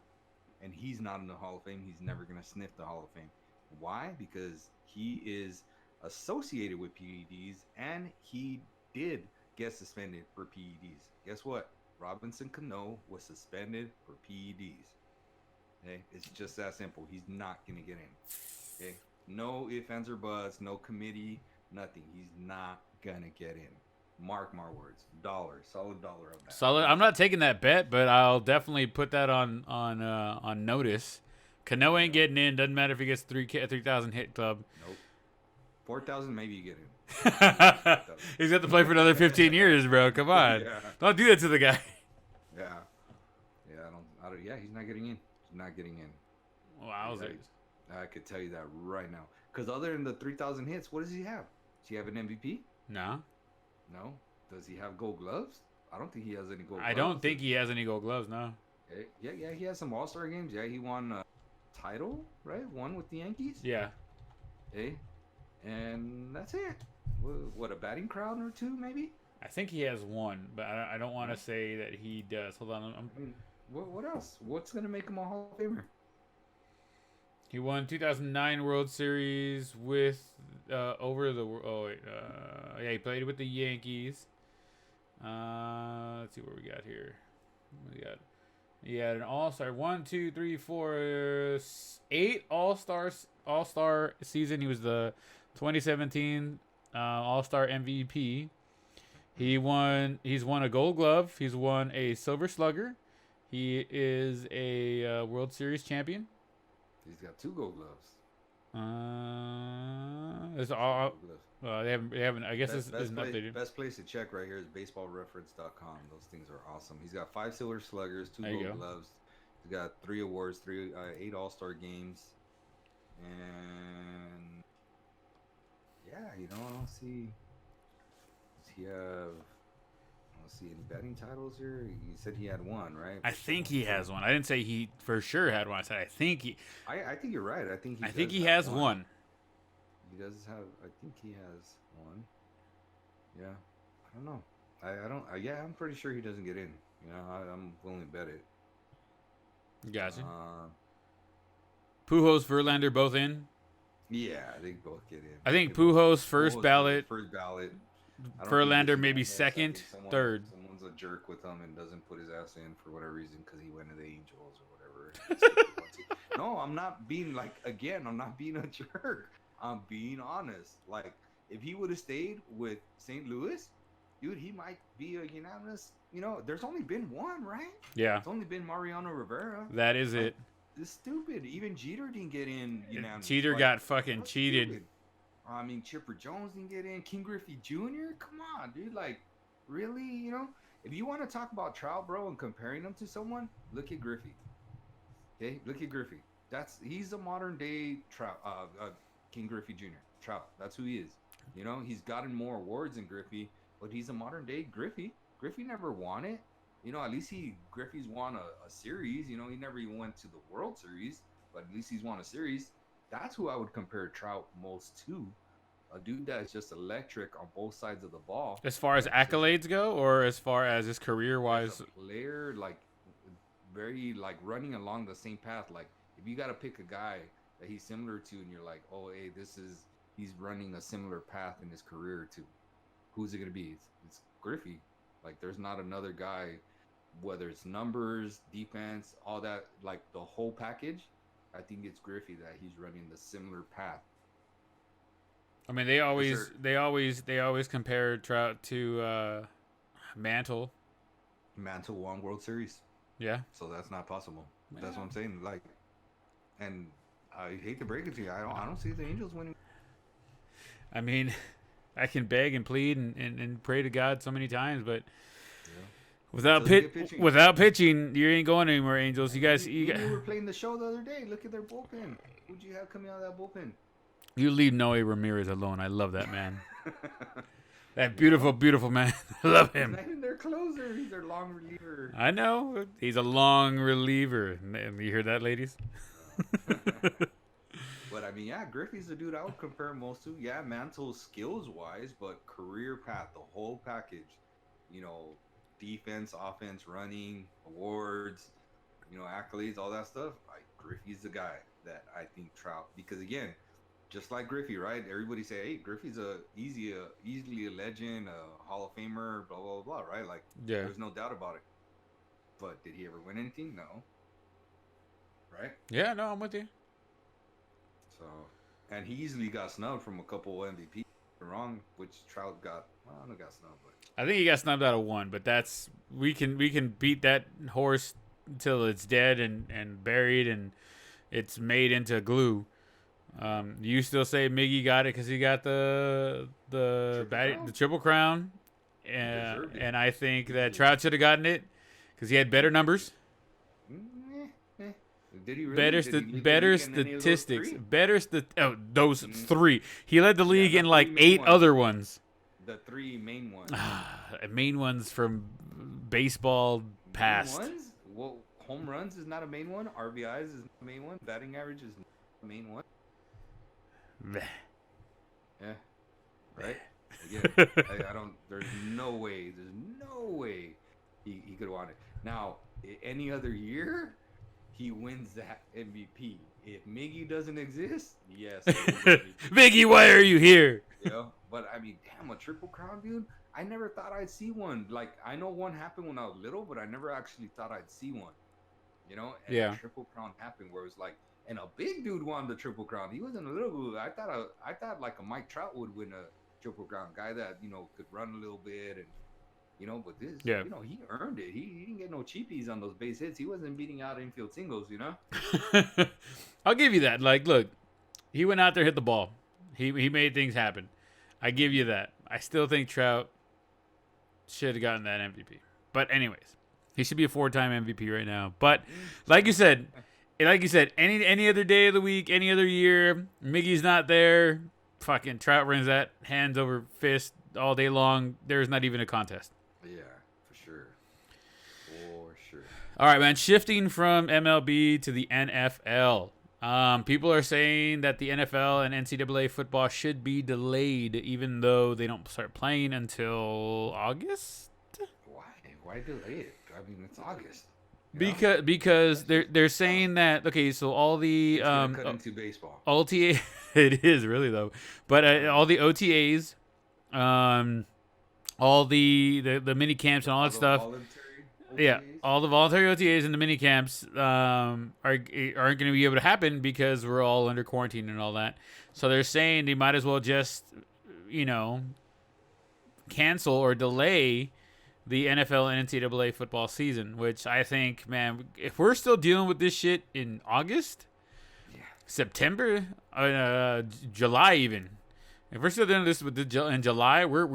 and he's not in the Hall of Fame. He's never gonna sniff the Hall of Fame. Why? Because he is associated with PEDs, and he did get suspended for PEDs. Guess what? Robinson Cano was suspended for PEDs. Okay, it's just that simple. He's not gonna get in. Okay, no ifs, ands, or buts, no committee, nothing. He's not gonna get in. Mark my words. Solid dollar on that. Solid. I'm not taking that bet, but I'll definitely put that on notice. Cano ain't getting in. Doesn't matter if he gets 3,000 hit club. Nope. 4,000, maybe you get in. He's got to play for another 15 years, bro. Come on, Yeah. don't do that to the guy. Yeah. Yeah. I don't. Yeah, he's not getting in. He's not getting in. Wowzers. I could tell you that right now. Because other than the 3,000 hits, what does he have? Does he have an MVP? No, No. Does he have gold gloves? I don't think he has any gold gloves. I don't think he has any gold gloves. No. Okay. Yeah, he has some All-Star games. Yeah, he won a title, right? One with the Yankees. Yeah. Okay. And that's it. What, a batting crown or two, maybe? I think he has one, but I don't want to say that he does. Hold on. I mean, what else? What's going to make him a Hall of Famer? He won 2009 World Series with over the. Oh wait, yeah, he played with the Yankees. Let's see what we got here. We got. He had an All-Star 1, 2, 3, 4, 8 All-Star season. He was the 2017 All-Star MVP. He's won a Gold Glove. He's won a Silver Slugger. He is a World Series champion. He's got 2 gold gloves. It's all. Gold gloves. They haven't. I guess this isn't updated. Best place to check right here is baseballreference.com. Those things are awesome. He's got 5 silver sluggers, 2 There you gold go. gloves. He's got 3 awards, 8 All-Star games, and yeah, I don't see. Does he have? I don't see any batting titles here. You said he had one, right? I think he has one. I didn't say he for sure had one. I said I think he. I think you're right. I think He does has have one. He does have. I think he has one. Yeah, I don't know. I don't. Yeah, I'm pretty sure he doesn't get in. I'm willing to bet it. Gotcha. Uh, Pujols, Verlander, both in. yeah, I think both get in. I think They both- Pujols first Pujols ballot. First ballot. I don't think Verlander this is maybe that close. I second, think third. Someone's a jerk with him and doesn't put his ass in for whatever reason because he went to the Angels or whatever. No, I'm not being I'm not being a jerk. I'm being honest. Like, if he would have stayed with St. Louis, dude, he might be a unanimous. There's only been one, right? Yeah, It's only been Mariano Rivera. that is it. It's stupid. Even Jeter didn't get in unanimous. Cheater got fucking that's cheated. stupid. I mean, Chipper Jones didn't get in. King Griffey Jr. Come on, dude. Like, really? If you want to talk about Trout, bro, and comparing them to someone, look at Griffey. Okay, look at Griffey. He's a modern day Trout. King Griffey Jr. Trout. That's who he is. He's gotten more awards than Griffey, but he's a modern day Griffey. Griffey never won it. At least Griffey's won a series. He never even went to the World Series, but at least he's won a series. That's who I would compare Trout most to. A dude that's just electric on both sides of the ball. As far as accolades go, or as far as his career wise. As a player, very running along the same path. Like, if you got to pick a guy that he's similar to, and you're like, oh, hey, he's running a similar path in his career to, who's it gonna be? It's Griffey. Like, there's not another guy, whether it's numbers, defense, all that, like the whole package. I think it's Griffey that he's running the similar path. I mean, sure. they always compare Trout to Mantle. Mantle won World Series, Yeah. so that's not possible. That's Yeah. what I'm saying. Like, and I hate to break it to you, I don't see the Angels winning. I mean, I can beg and plead and pray to God so many times, but Yeah. without Until they get pitching. without pitching, you ain't going anywhere, Angels. You And guys, me and you were playing the show the other day. Look at their bullpen. Who'd you have coming out of that bullpen? you leave Noe Ramirez alone. I love that man. That You beautiful, know? beautiful man. I love He's him. not even their closer. He's their long reliever. I know. He's a long reliever. You hear that, ladies? But I mean, yeah, Griffey's the dude I would compare most to. Yeah, Mantle's skills wise, but career path, the whole package. You know, defense, offense, running, awards, you know, accolades, all that stuff. Like Griffey's the guy that I think Trout, because again, just like Griffey, right? Everybody say, hey, Griffey's easily a legend, a Hall of Famer, blah blah blah, right? Like, Yeah. there's no doubt about it. But did he ever win anything? No. Right? Yeah, no, I'm with you. So, and he easily got snubbed from a couple MVP wrong, which Trout got. Well, I don't know, got snubbed, but I think he got snubbed out of one, but that's we can beat that horse until it's dead and buried and it's made into glue. You still say Miggy got it because he got the triple crown, deserved it. and I think that Trout should have gotten it because he had better numbers, did he really? better Did he lead the better league in any of those statistics, three? those three. He led the league the in like three main 8 ones. other ones. The three main ones. Main ones from baseball past. Main ones? Well, home runs is not a main one. RBIs is not a main one. Batting average is not a main one. Bleh. Yeah. Right? Again, I don't. There's no way. He could have won it. Now, any other year, he wins that MVP. If Miggy doesn't exist, yes. Miggy, why are you here? You know? But I mean, damn, a triple crown, dude. I never thought I'd see one. Like, I know one happened when I was little, but I never actually thought I'd see one. You know? And Yeah. a triple crown happened where it was like, and a big dude won the triple crown. He wasn't a little dude. I thought like a Mike Trout would win a triple crown. Guy that, you know, could run a little bit and, you know, but this, Yeah. you know, he earned it. He didn't get no cheapies on those base hits. He wasn't beating out infield singles, you know? I'll give you that. Like, look, he went out there, hit the ball. He made things happen. I give you that. I still think Trout should have gotten that MVP. But anyways, he should be a 4-time MVP right now. But like you said, any other day of the week, any other year, Miggy's not there. Fucking Trout runs that hands over fist all day long. There's not even a contest. Yeah, for sure. For sure. All right, man. Shifting from MLB to the NFL. People are saying that the NFL and NCAA football should be delayed, even though they don't start playing until August. Why? Why delay it? I mean, it's August. You know? Because they're saying that so all the It's gonna cut into baseball. OTA it is really though, but all the OTAs, all the mini camps and all that stuff. Yeah, all the voluntary OTAs and the mini camps aren't going to be able to happen because we're all under quarantine and all that. So they're saying they might as well just, you know, cancel or delay the NFL and NCAA football season, which I think, man, if we're still dealing with this shit in August, September, July even. If we're still doing this in July, we're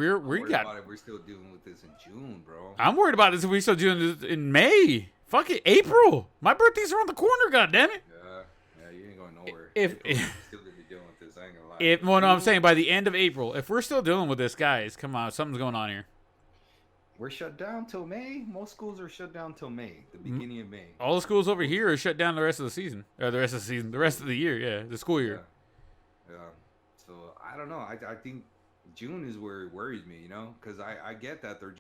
still dealing with this in June, bro. I'm worried about this if we still doing this in May. Fuck it, April. My birthday's around the corner. God damn it. Yeah, you ain't going nowhere. If still gonna be dealing with this, I ain't gonna lie. well, no, I'm saying by the end of April, if we're still dealing with this, guys, come on, something's going on here. We're shut down till May. Most schools are shut down till May, the beginning of May. All the schools over here are shut down the rest of the season, or the rest of the year. Yeah, the school year. Yeah. So I don't know. I think June is where it worries me, you know, because I get that they're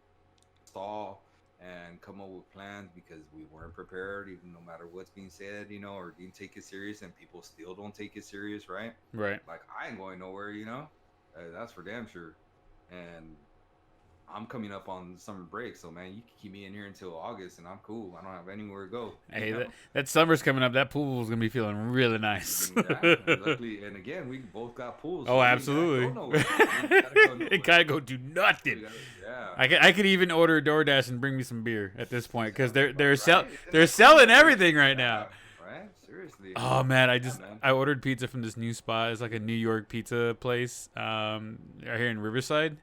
stall and come up with plans because we weren't prepared, even no matter what's being said, you know, or didn't take it serious, and people still don't take it serious, right? Right. Like, I ain't going nowhere, you know. That's for damn sure. And I'm coming up on summer break, so man, you can keep me in here until August, and I'm cool. I don't have anywhere to go. Hey, that summer's coming up. That pool is gonna be feeling really nice. Yeah, and luckily, and again, we both got pools. Oh, So absolutely. It gotta go do nothing. Yeah. I could even order DoorDash and bring me some beer at this point because they're Right? selling everything right now. Right? Seriously. Oh man, Man. I ordered pizza from this new spot. It's like a New York pizza place, right here in Riverside.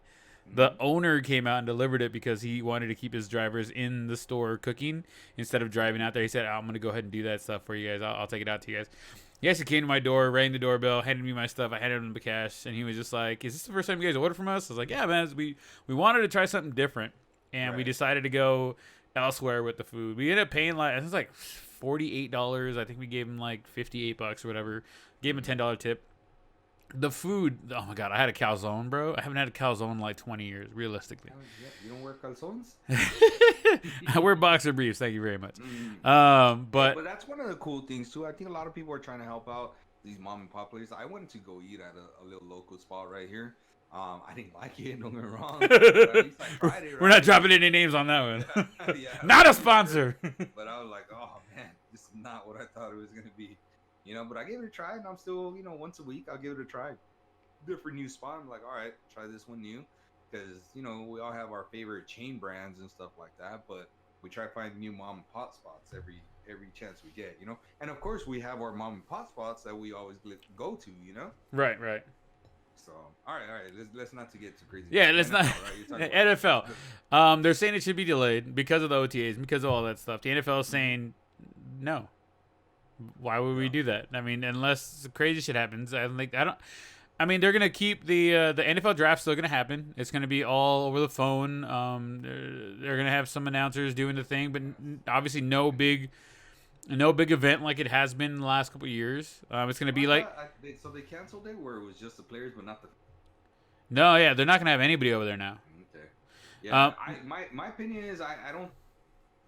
The owner came out and delivered it because he wanted to keep his drivers in the store cooking instead of driving out there. He said, I'm going to go ahead and do that stuff for you guys. I'll take it out to you guys. He actually came to my door, rang the doorbell, handed me my stuff. I handed him the cash, and he was just like, is this the first time you guys ordered from us? I was like, yeah, man. We wanted to try something different, and we decided to go elsewhere with the food. We ended up paying like, I think it was like $48. I think we gave him like $58 or whatever. Gave him a $10 tip. The food, oh my god, I had a calzone, bro. I haven't had a calzone in like 20 years, realistically. You don't wear calzones? I wear boxer briefs, thank you very much. But that's one of the cool things too. I think a lot of people are trying to help out these mom and pop places. I went to go eat at a little local spot right here. I didn't like it, don't get me wrong. But at least I tried it, right? We're not dropping any names on that one. Yeah, Not a sponsor. But I was like, oh man, this is not what I thought it was gonna be. But I gave it a try, and I'm still, once a week I'll give it a try. Different new spot. I'm like, all right, try this one new, because we all have our favorite chain brands and stuff like that, but we try to find new mom and pop spots every chance we get, And of course, we have our mom and pop spots that we always go to, Right. So, all right. Let's not to get too crazy. Yeah, let's NFL, not. Right? NFL. They're saying it should be delayed because of the OTAs, because of all that stuff. The NFL is saying no. Why would we do that? I mean, unless crazy shit happens, I mean, they're gonna keep the NFL draft still gonna happen. It's gonna be all over the phone. They're gonna have some announcers doing the thing, but obviously no big event like it has been in the last couple of years. It's gonna be like so they canceled it where it was just the players, but not the. No, yeah, they're not gonna have anybody over there now. Okay. Yeah, my opinion is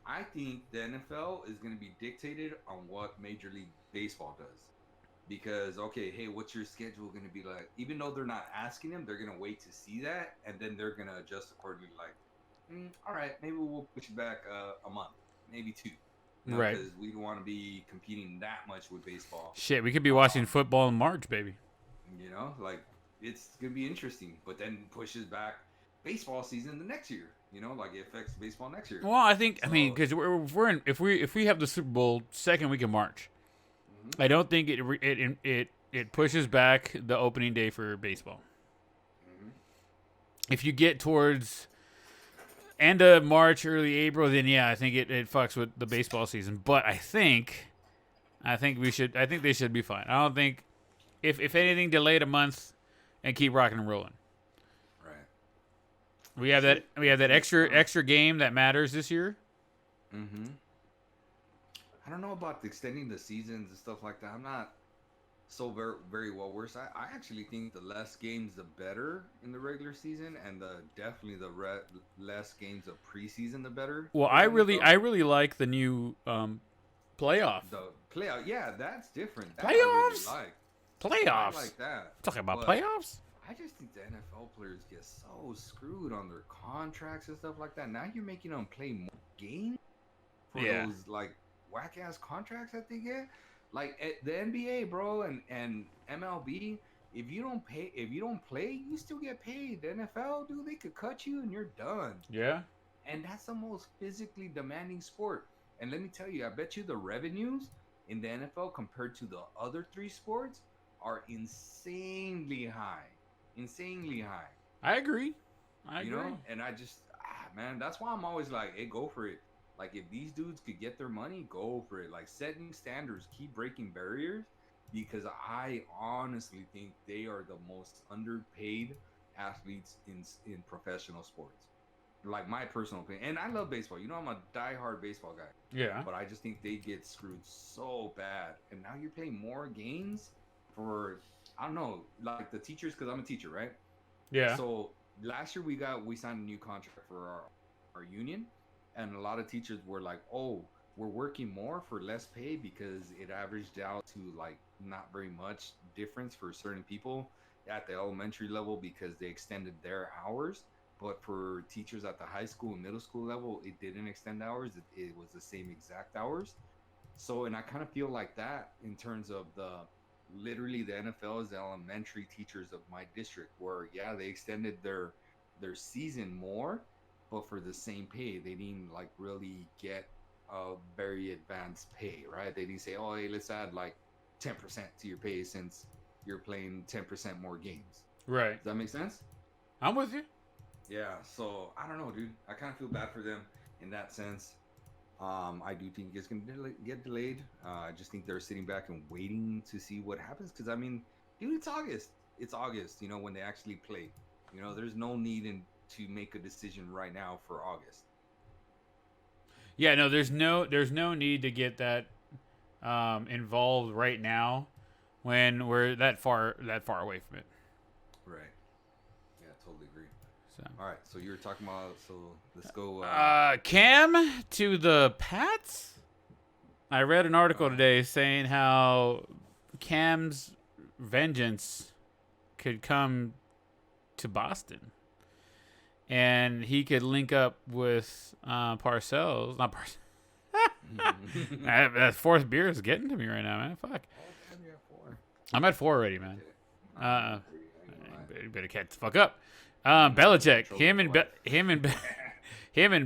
I think the NFL is going to be dictated on what Major League Baseball does. Because, okay, hey, what's your schedule going to be like? Even though they're not asking them, they're going to wait to see that, and then they're going to adjust accordingly. Like, all right, maybe we'll push it back a month, maybe two. Right. Because we don't want to be competing that much with baseball. Shit, we could be watching football in March, baby. Like, it's going to be interesting. But then pushes back baseball season the next year. Like it affects baseball next year. Well, I mean, because if we have the Super Bowl second week of March, I don't think it pushes back the opening day for baseball. If you get towards end of March, early April, then yeah, I think it fucks with the baseball season. But I think they should be fine. I don't think if anything, delay it a month and keep rocking and rolling. We have that extra game that matters this year. I don't know about extending the seasons and stuff like that. I'm not so very, very well versed. I actually think the less games, the better in the regular season, and definitely the less games of preseason, the better. Well, I really like the new playoff. The playoff, yeah, that's different. Playoffs. I really like. Playoffs. I like that. Talking about playoffs. I just think the NFL players get so screwed on their contracts and stuff like that. Now you're making them play more games for those like whack ass contracts that they get. Like at the NBA, bro, and MLB, if you don't play, you still get paid. The NFL, dude, they could cut you and you're done. Yeah. And that's the most physically demanding sport. And let me tell you, I bet you the revenues in the NFL compared to the other three sports are insanely high. I agree. And I just, man, that's why I'm always like, hey, go for it. Like, if these dudes could get their money, go for it. Like, set new standards, keep breaking barriers, because I honestly think they are the most underpaid athletes in professional sports. Like, my personal opinion. And I love baseball. I'm a diehard baseball guy. Yeah. But I just think they get screwed so bad. And now you're playing more games for, I don't know, like the teachers, because I'm a teacher, right? Yeah. So last year we signed a new contract for our union, and a lot of teachers were like, oh, we're working more for less pay because it averaged out to like not very much difference for certain people at the elementary level because they extended their hours. But for teachers at the high school and middle school level, it didn't extend hours. It was the same exact hours. So, and I kind of feel like that in terms of literally the NFL is the elementary teachers of my district, where yeah, they extended their season more, but for the same pay, they didn't like really get a very advanced pay, right? They didn't say, oh, hey, let's add like 10% to your pay since you're playing 10% more games. Right. Does that make sense? I'm with you. Yeah. So I don't know, dude. I kind of feel bad for them in that sense. I do think it's gonna get delayed. I just think they're sitting back and waiting to see what happens. Because I mean, dude, it's August. It's August. You know, when they actually play. You know, there's no need to make a decision right now for August. Yeah, no, there's no need to get that involved right now when we're that far away from it. Right. Yeah, totally agree. So. All right, so you're talking about, so let's go. Cam to the Pats. I read an article today saying how Cam's vengeance could come to Boston, and he could link up with Parcells. Not Parcells. That fourth beer is getting to me right now, man. Fuck. I'm at 4 already, man. You better catch the fuck up. Belichick, him and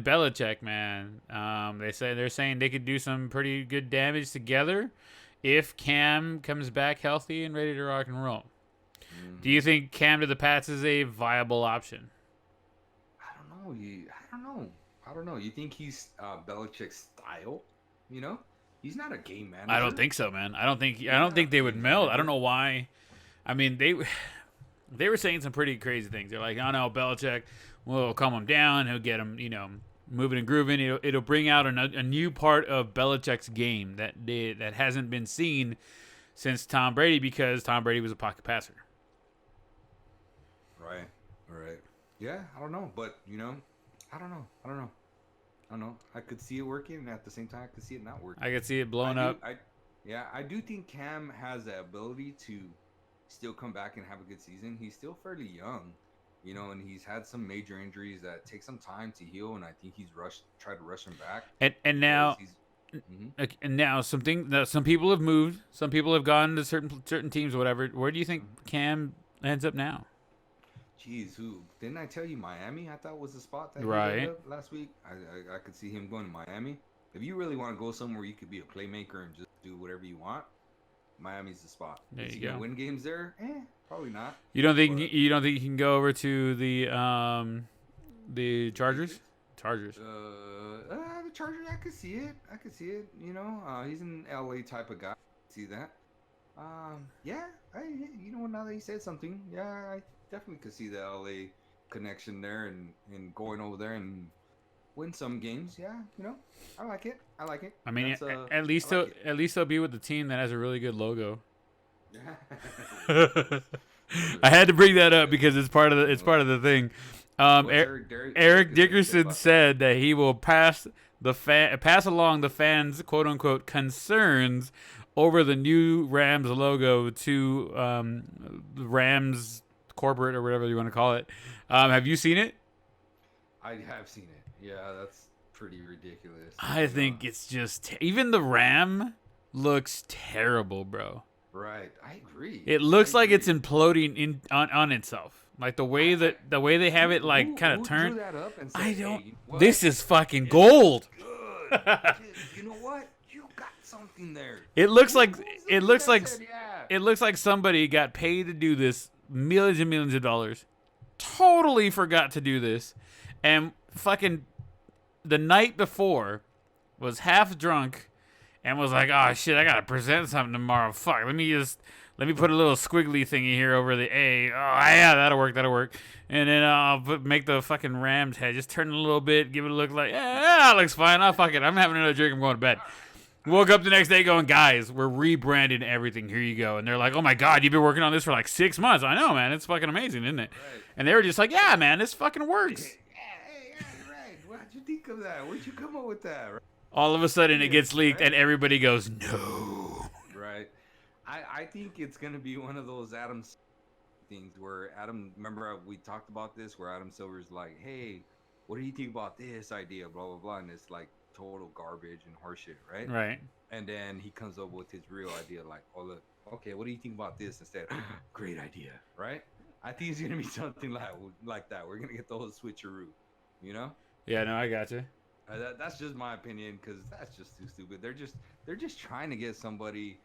Belichick, man. They're saying they could do some pretty good damage together if Cam comes back healthy and ready to rock and roll. Mm-hmm. Do you think Cam to the Pats is a viable option? I don't know. You think he's Belichick's style? You know, he's not a game manager. I don't think so, man. I don't think they would meld. I don't know why. I mean, they were saying some pretty crazy things. They're like, oh no, Belichick will calm him down. He'll get him, moving and grooving. It'll bring out a new part of Belichick's game that hasn't been seen since Tom Brady, because Tom Brady was a pocket passer. Right. Yeah, I don't know, but I don't know. I could see it working, and at the same time, I could see it not working. I could see it blowing up. I do think Cam has the ability to still come back and have a good season. He's still fairly young, and he's had some major injuries that take some time to heal, and I think he's tried to rush him back. And now, and now some people have moved. Some people have gone to certain teams or whatever. Where do you think Cam ends up now? Jeez, who didn't I tell you? Miami, I thought was the spot that he right up last week. I could see him going to Miami. If you really want to go somewhere you could be a playmaker and just do whatever you want, Miami's the spot. There Is you he go. Gonna win games there? Probably not. You don't think you can go over to the Chargers? Chargers. The Chargers, I could see it. He's an LA type of guy. See that? Yeah. Now that he said something, yeah, I definitely could see the LA connection there and going over there and win some games. Yeah, I like it. I mean, at least they'll be with the team that has a really good logo. I had to bring that up because it's part of the thing. Eric Dickerson said that he will pass along the fans' quote unquote concerns over the new Rams logo to the Rams corporate or whatever you want to call it. Have you seen it? I have seen it. Yeah, that's pretty ridiculous. I think it's just even the Ram looks terrible, bro. Right, I agree. It looks like it's imploding on itself. Like the way they have it like kind of turned. Drew that up and said, I don't. Hey, this is fucking gold. Good. You know what? You got something there. It looks like somebody got paid to do this, millions and millions of dollars. Totally forgot to do this, and fucking the night before was half drunk and was like, oh shit, I gotta present something tomorrow. Fuck, let me put a little squiggly thingy here over the A. Oh yeah, that'll work. And then I'll make the fucking Rams head, just turn it a little bit, give it a look like, yeah, it looks fine. Oh fuck it, I'm having another drink, I'm going to bed. Woke up the next day going, guys, we're rebranding everything. Here you go. And they're like, oh my God, you've been working on this for like 6 months. I know, man. It's fucking amazing, isn't it? Right. And they were just like, yeah, man, this fucking works. Yeah, right. What'd you think of that? Where'd you come up with that? Right? All of a sudden it gets leaked and everybody goes, no. Right. I think it's going to be one of those Adams things where Adam, remember we talked about this, where Adam Silver's like, hey, what do you think about this idea? Blah, blah, blah. And it's like total garbage and horseshit, right? Right. And then he comes up with his real idea, like, oh, look, okay, what do you think about this instead? Great idea, right? I think it's going to be something like that. We're going to get the whole switcheroo, you know? Yeah, no, I got you. That's just my opinion, because that's just too stupid. They're just trying to get somebody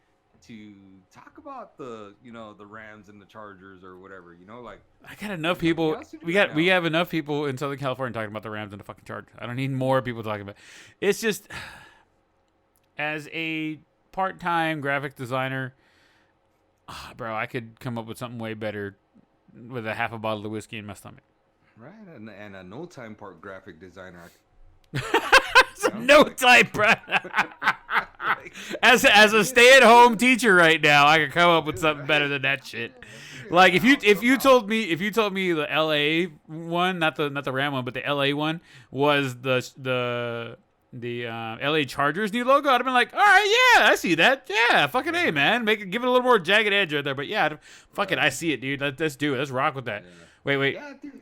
to talk about the Rams and the Chargers or whatever, like I got enough people. We have enough people in Southern California talking about the Rams and the fucking Chargers. I don't need more people talking about. It's just as a part-time graphic designer, bro, I could come up with something way better with a half a bottle of whiskey in my stomach. Right, and a no-time part graphic designer. No time, bro. As a stay-at-home teacher right now, I could come up with something better than that shit. Like if you told me the LA one, not the Ram one, but the LA one was the LA Chargers new logo, I'd have been like, all right, yeah, I see that. Yeah, fucking A, man. Give it a little more jagged edge right there. But yeah, fuck it, I see it, dude. Let's do it. Let's rock with that. Yeah.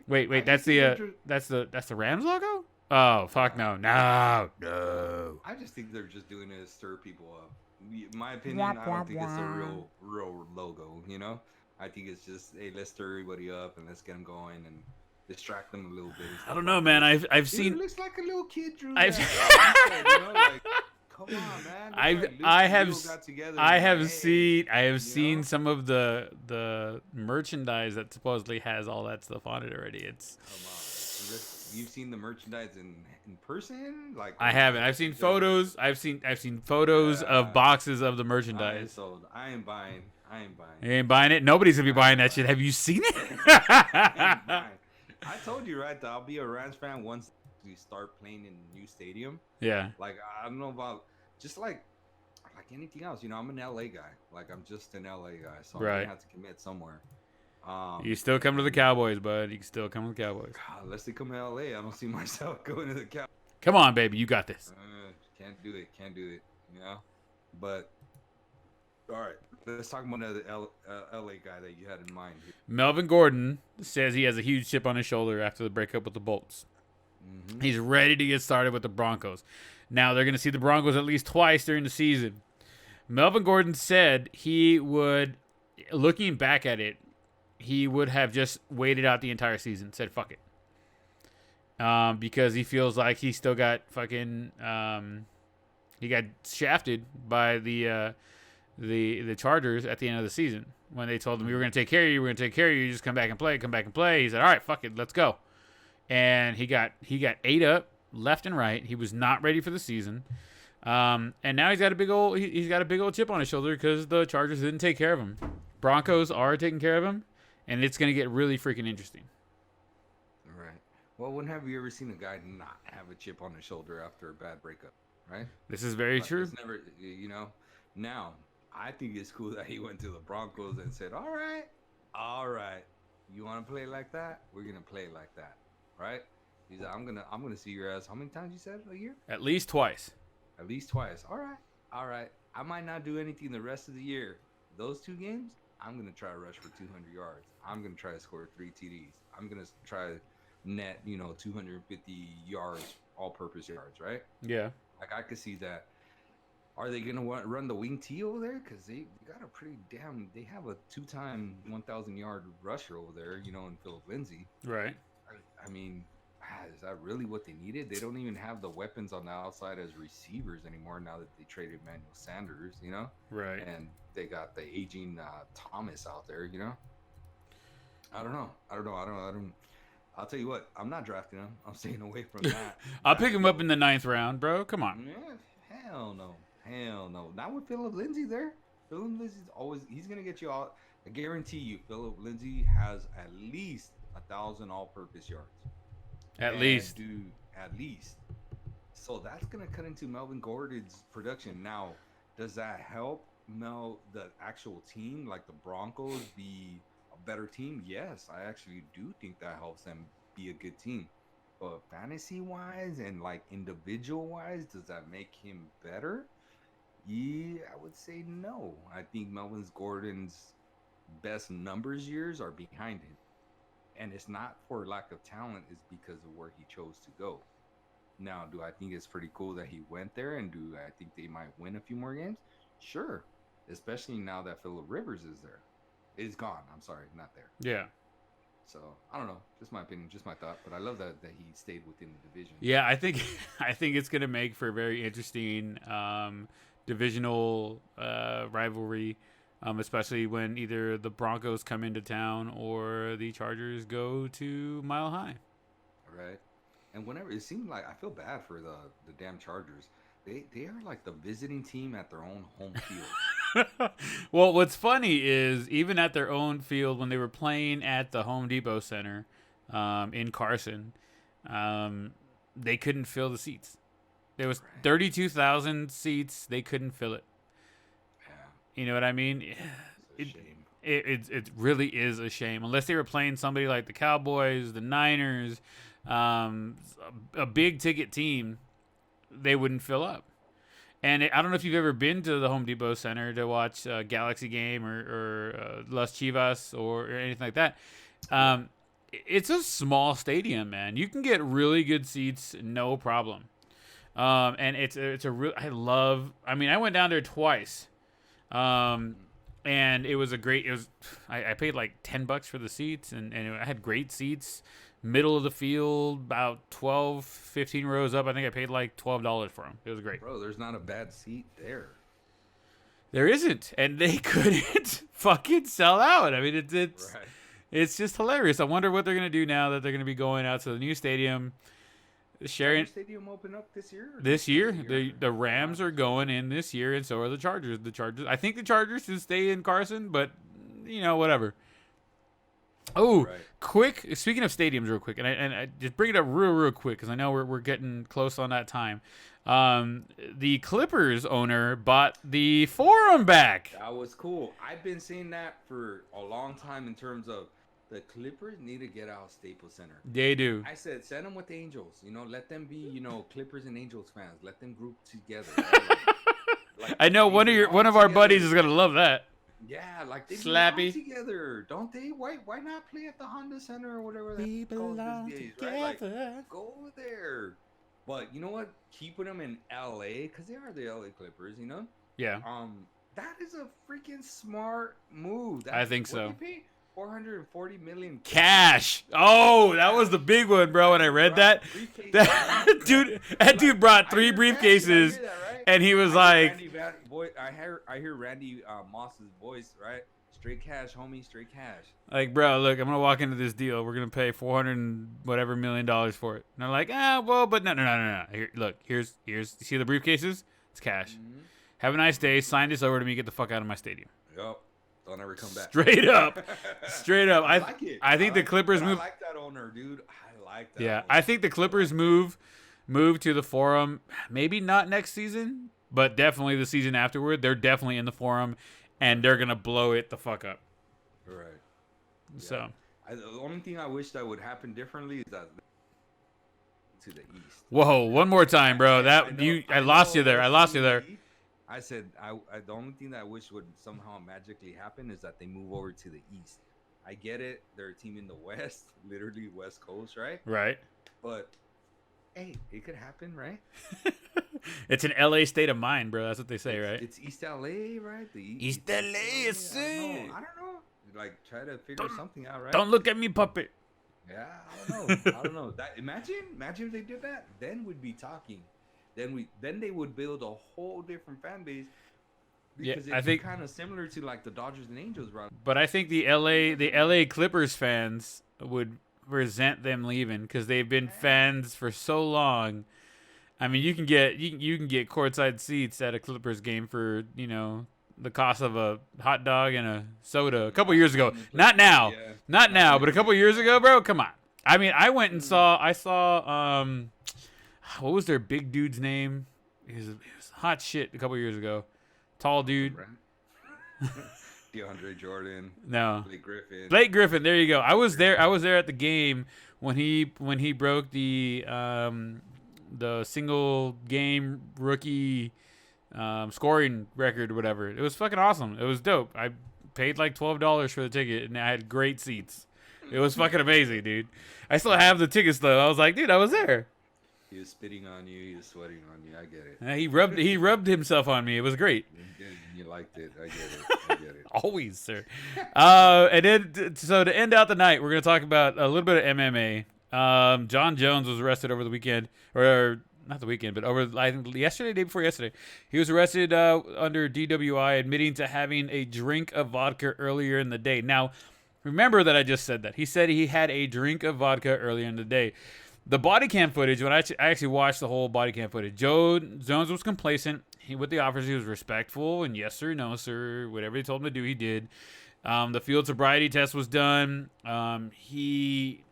Wait. That's the Rams logo? Oh, fuck no. I just think they're just doing it to stir people up. In my opinion, I don't think it's a real logo, I think it's just, hey, let's stir everybody up and let's get them going and distract them a little bit. I don't know, man. I've seen. It looks like a little kid drew that. Come on, man. I have seen some of the merchandise that supposedly has all that stuff on it already. It's. Come on. You've seen the merchandise in person? Like I haven't. I've seen photos. I've seen photos of boxes of the merchandise. I ain't buying. You ain't buying it? Nobody's gonna be buying that shit. Have you seen it? I told you, right, that I'll be a Rams fan once we start playing in a new stadium. Yeah. Like, I don't know about just like anything else. I'm an LA guy. Like, I'm just an LA guy, so I'm gonna have to commit somewhere. You still come to the Cowboys, bud. You can still come to the Cowboys. God, unless they come to LA, I don't see myself going to the Cowboys. Come on, baby, you got this. Can't do it. But all right, let's talk about another LA guy that you had in mind here. Melvin Gordon says he has a huge chip on his shoulder after the breakup with the Bolts. Mm-hmm. He's ready to get started with the Broncos. Now they're going to see the Broncos at least twice during the season. Melvin Gordon said he would, looking back at it, he would have just waited out the entire season. Said fuck it, because he feels like he still got fucking he got shafted by the Chargers at the end of the season when they told him we were going to take care of you. We're going to take care of you. You just come back and play. He said, all right, fuck it, let's go. And he got ate up left and right. He was not ready for the season. And now he's got a big old chip on his shoulder because the Chargers didn't take care of him. Broncos are taking care of him. And it's going to get really freaking interesting. Right. Well, when have you ever seen a guy not have a chip on his shoulder after a bad breakup? Right? This is very true. It's never, Now, I think it's cool that he went to the Broncos and said, all right, you want to play like that? We're going to play like that. Right? He said, I'm gonna see your ass. How many times you said a year? At least twice. At least twice. All right. I might not do anything the rest of the year. Those 2 games, I'm going to try to rush for 200 yards. I'm going to try to score 3 TDs. I'm going to try to net, 250 yards, all-purpose yards, right? Yeah. Like, I could see that. Are they going to run the wing T over there? Because they got a pretty they have a 2-time 1,000-yard rusher over there, in Philip Lindsay. Right. I mean, is that really what they needed? They don't even have the weapons on the outside as receivers anymore now that they traded Emmanuel Sanders, Right. And they got the aging Thomas out there, I don't know. I'll tell you what, I'm not drafting him. I'm staying away from that. I'll pick him up in the 9th round, bro. Come on. Yeah, hell no. Not with Philip Lindsay there. Philip Lindsay's he's going to get you all. I guarantee you, Philip Lindsay has at least 1,000 all-purpose yards. At least. So that's going to cut into Melvin Gordon's production. Now, does that help the actual team, like the Broncos, be a better team? Yes, I actually do think that helps them be a good team. But fantasy-wise and like individual-wise, does that make him better? Yeah, I would say no. I think Melvin Gordon's best numbers years are behind him. And it's not for lack of talent, it's because of where he chose to go. Now, do I think it's pretty cool that he went there, and do I think they might win a few more games? Sure. Especially now that Phillip Rivers is there. Is gone. I'm sorry, not there. Yeah. So I don't know. Just my opinion, just my thought. But I love that he stayed within the division. Yeah, I think it's gonna make for a very interesting divisional rivalry, especially when either the Broncos come into town or the Chargers go to Mile High. Right. And whenever it seemed like, I feel bad for the damn Chargers. They are like the visiting team at their own home field. Well, what's funny is even at their own field, when they were playing at the Home Depot Center in Carson, they couldn't fill the seats. There was 32,000 seats. They couldn't fill it. Yeah. You know what I mean? It's a shame. It really is a shame. Unless they were playing somebody like the Cowboys, the Niners, a big ticket team, they wouldn't fill up. And I don't know if you've ever been to the Home Depot Center to watch a Galaxy game or Las Chivas or anything like that. It's a small stadium, man. You can get really good seats, no problem. And it's a real. I went down there twice, and it was a great. It was. I paid like $10 for the seats, and I had great seats. Middle of the field, about 12, 15 rows up. I think I paid like $12 for them. It was great. Bro, there's not a bad seat there. There isn't, and they couldn't fucking sell out. I mean, it's just hilarious. I wonder what they're gonna do now that they're gonna be going out to the new stadium. Sharing stadium open up this year. This year, the Rams are going in this year, and so are the Chargers. I think the Chargers should stay in Carson, but whatever. Oh, right. Quick. Speaking of stadiums, real quick, and I just bring it up real quick because I know we're getting close on that time. The Clippers owner bought the Forum back. That was cool. I've been saying that for a long time in terms of the Clippers need to get out of Staples Center. They do. I said send them with the Angels. Let them be Clippers and Angels fans. Let them group together. Right? like I know one of our buddies is gonna love that. Yeah, like they Slappy belong together, don't they? Why not play at the Honda Center or whatever we belong these days, together. Right? Like, go there. But you know what? Keeping them in LA because they are the LA Clippers, Yeah. That is a freaking smart move. I think so. $440 million cash. Oh, that was the big one, bro. When I read that dude brought 3 briefcases, and he was like, I hear Randy Moss's voice, right? Straight cash, homie, straight cash. Like, bro, look, I'm gonna walk into this deal. We're gonna pay $400 and whatever million for it. And they're like, well, but no. Here, look, here's. You see the briefcases? It's cash. Mm-hmm. Have a nice day. Sign this over to me. Get the fuck out of my stadium. Yep. Don't ever come back. Straight up. I like it. I think the Clippers move. I like that owner, dude. I like that. Yeah, owner. I think the Clippers move to the Forum. Maybe not next season, but definitely the season afterward. They're definitely in the Forum, and they're gonna blow it the fuck up. Right. So. Yeah. The only thing I wish that would happen differently is that to the east. Whoa! One more time, bro. I lost you there. I said the only thing that I wish would somehow magically happen is that they move over to the east. I get it. They're a team in the west, literally West Coast, right? Right. But hey, it could happen, right? It's an LA state of mind, bro. That's what they say, right? It's East LA, right? The East LA, yes, I don't know. Like try to figure something out, right? Don't look at me, puppet. Yeah, I don't know. Imagine if they did that. Then we'd be talking. Then they would build a whole different fan base because I think kind of similar to like the Dodgers and Angels, right? But I think the LA Clippers fans would resent them leaving because they've been fans for so long. I mean, you can get courtside seats at a Clippers game for the cost of a hot dog and a soda a couple years ago. Not now, but a couple years ago, bro. Come on. I mean, I went and saw. What was their big dude's name? He was hot shit a couple years ago. Tall dude. DeAndre Jordan. No. Blake Griffin. There you go. I was there at the game when he broke the single game rookie scoring record or whatever. It was fucking awesome. It was dope. I paid like $12 for the ticket, and I had great seats. It was fucking amazing, dude. I still have the tickets though. I was like, dude, I was there. He was spitting on you. He was sweating on you. I get it. He rubbed himself on me. It was great. You liked it. I get it. I get it. Always, sir. And then, so to end out the night, we're going to talk about a little bit of MMA. Jon Jones was arrested over the weekend, or not the weekend, but over, I think, yesterday, day before yesterday. He was arrested under DWI, admitting to having a drink of vodka earlier in the day. Now, remember that I just said that. He said he had a drink of vodka earlier in the day. The body cam footage, when I actually watched the whole body cam footage, Jones was complacent. With the officers, he was respectful, and yes sir, no sir, whatever they told him to do, he did. The field sobriety test was done. He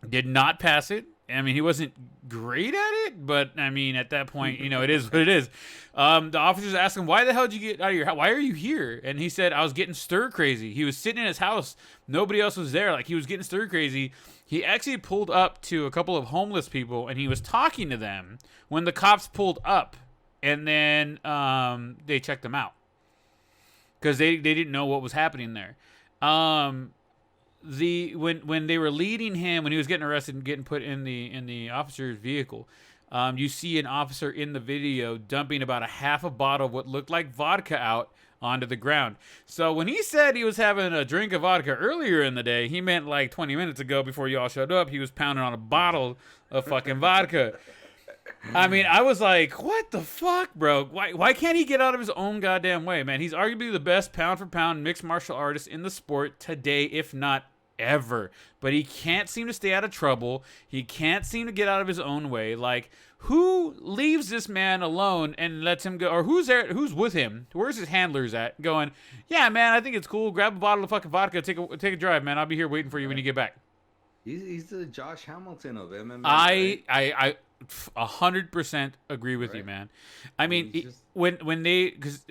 did not pass it. I mean, he wasn't great at it, but I mean, at that point, it is what it is. The officers asked him, why the hell did you get out of your house? Why are you here? And he said, I was getting stir crazy. He was sitting in his house. Nobody else was there. Like, he was getting stir crazy. He actually pulled up to a couple of homeless people, and he was talking to them when the cops pulled up. And then they checked him out because they didn't know what was happening there. When they were leading him, when he was getting arrested and getting put in the officer's vehicle, you see an officer in the video dumping about a half a bottle of what looked like vodka out onto the ground. So when he said he was having a drink of vodka earlier in the day, he meant like 20 minutes ago before you all showed up. He was pounding on a bottle of fucking vodka. I mean, I was like, what the fuck, bro? Why can't he get out of his own goddamn way, man? He's arguably the best pound-for-pound mixed martial artist in the sport today, if not ever. But he can't seem to stay out of trouble. He can't seem to get out of his own way. Like, who leaves this man alone and lets him go? Or who's there? Who's with him? Where's his handlers at? Going, yeah, man, I think it's cool. Grab a bottle of fucking vodka. Take a drive, man. I'll be here waiting for you when you get back. He's the Josh Hamilton of MMA. I 100% agree with you, man. I mean, when they, because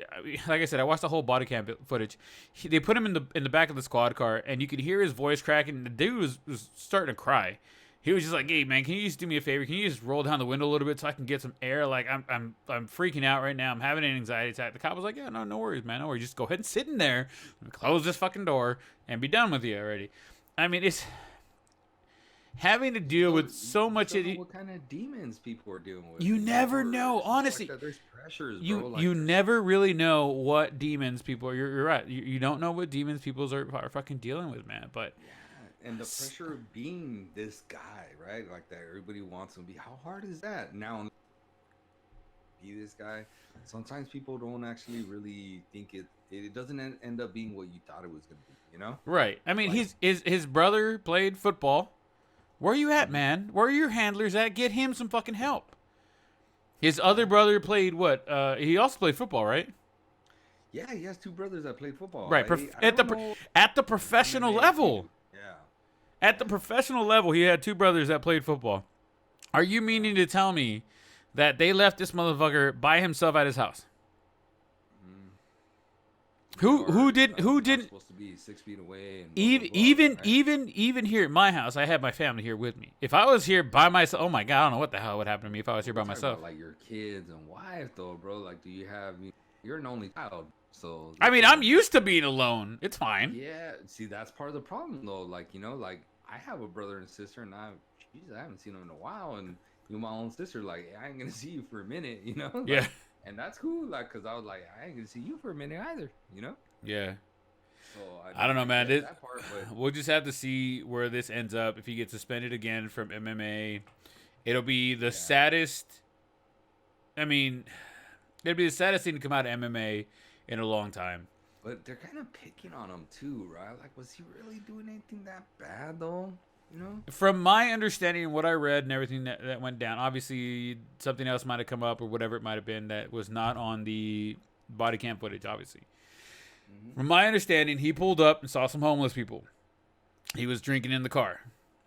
like I said, I watched the whole body cam footage. They put him in the back of the squad car, and you could hear his voice cracking. The dude was starting to cry. He was just like, "Hey, man, can you just do me a favor? Can you just roll down the window a little bit so I can get some air? Like, I'm freaking out right now. I'm having an anxiety attack." The cop was like, "Yeah, no worries, man. No worries. Just go ahead and sit in there, and close this fucking door, and be done with you already." I mean, it's having to deal with so much. What kind of demons people are dealing with? You never know, honestly. Like there's pressures, bro. You never really know what demons people are. You're right. You don't know what demons people are fucking dealing with, man. But yeah, and the pressure of being this guy, right? Like that everybody wants him to be. How hard is that? Now, be this guy. Sometimes people don't actually really think it doesn't end up being what you thought it was going to be. You know? Right. I mean, like, his brother played football. Where are you at, man? Where are your handlers at? Get him some fucking help. His other brother played what? He also played football, right? Yeah, he has two brothers that played football. Right, at the professional level. Yeah. At the professional level, he had two brothers that played football. Are you meaning to tell me that they left this motherfucker by himself at his house? Who didn't supposed to be 6 feet away and even here at my house, I have my family here with me. If I was here by myself, oh my god, I don't know what the hell would happen to me if I was here by myself. About, like your kids and wife though, bro. Like, do you have? You're an only child, so. I mean, I'm used to being alone. It's fine. Yeah, see, that's part of the problem though. Like, like I have a brother and sister, and I haven't seen them in a while, and my own sister, like, I ain't gonna see you for a minute, Like, yeah. And that's cool, like, cause I was like, I ain't gonna see you for a minute either, Yeah. So I don't know, man. That part, but... We'll just have to see where this ends up. If he gets suspended again from MMA, it'll be the saddest. I mean, it'll be the saddest thing to come out of MMA in a long time. But they're kind of picking on him too, right? Like, was he really doing anything that bad though? From my understanding and what I read and everything that went down, obviously something else might have come up or whatever it might have been that was not on the body cam footage, obviously. Mm-hmm. From my understanding, he pulled up and saw some homeless people. He was drinking in the car.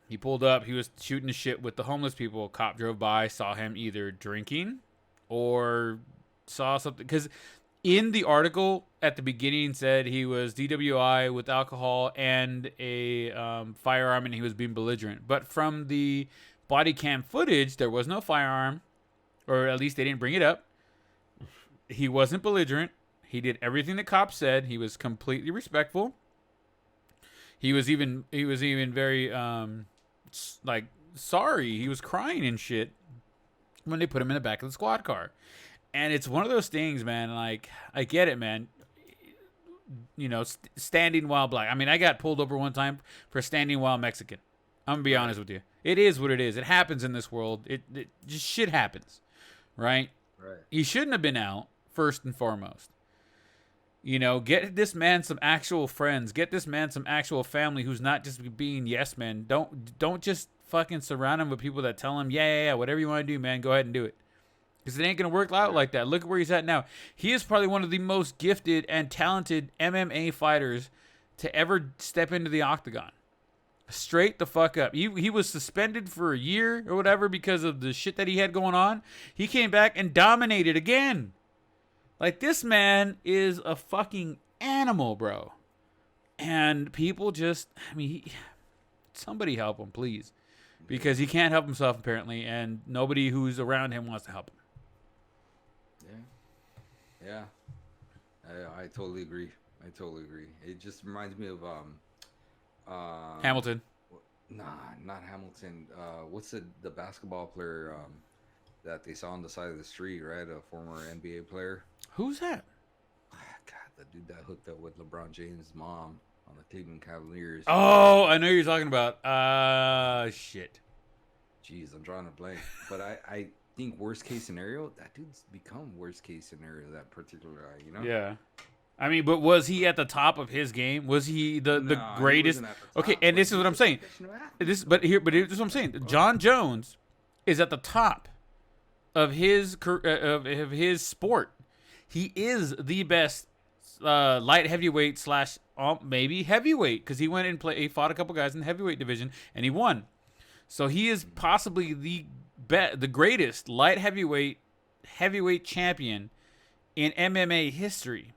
He pulled up. He was shooting the shit with the homeless people. A cop drove by, saw him either drinking or saw something. Because in the article at the beginning said he was DWI with alcohol and a firearm, and he was being belligerent. But from the body cam footage, there was no firearm, or at least they didn't bring it up. He wasn't belligerent. He did everything the cops said. He was completely respectful. He was even very like sorry. He was crying and shit when they put him in the back of the squad car. And it's one of those things, man. Like, I get it, man. You know, standing while black. I mean, I got pulled over one time for standing while Mexican. I'm gonna be honest with you. It is what it is. It happens in this world. It just shit happens, right? Right. He shouldn't have been out first and foremost. You know, get this man some actual friends. Get this man some actual family who's not just being yes men. Don't just fucking surround him with people that tell him, yeah, whatever you want to do, man, go ahead and do it. Because it ain't going to work out like that. Look at where he's at now. He is probably one of the most gifted and talented MMA fighters to ever step into the octagon. Straight the fuck up. He was suspended for a year or whatever because of the shit that he had going on. He came back and dominated again. Like, this man is a fucking animal, bro. And people just, I mean, somebody help him, please. Because he can't help himself, apparently, and nobody who's around him wants to help him. Yeah. I totally agree. It just reminds me of Hamilton. Nah, not Hamilton. What's the basketball player that they saw on the side of the street, right? A former NBA player. Who's that? God, the dude that hooked up with LeBron James' mom on the Cleveland Cavaliers. Oh, I know who you're talking about. Shit. Jeez, I'm drawing a blank. But I think worst case scenario, that dude's become worst case scenario, that particular guy, you know? Yeah. I mean, but was he at the top of his game? Was he the greatest? Okay, and this is what I'm saying. This is what I'm saying. Jon Jones is at the top of his of his sport. He is the best light heavyweight / maybe heavyweight, because he went and he fought a couple guys in the heavyweight division and he won. So he is possibly the greatest light heavyweight champion in MMA history.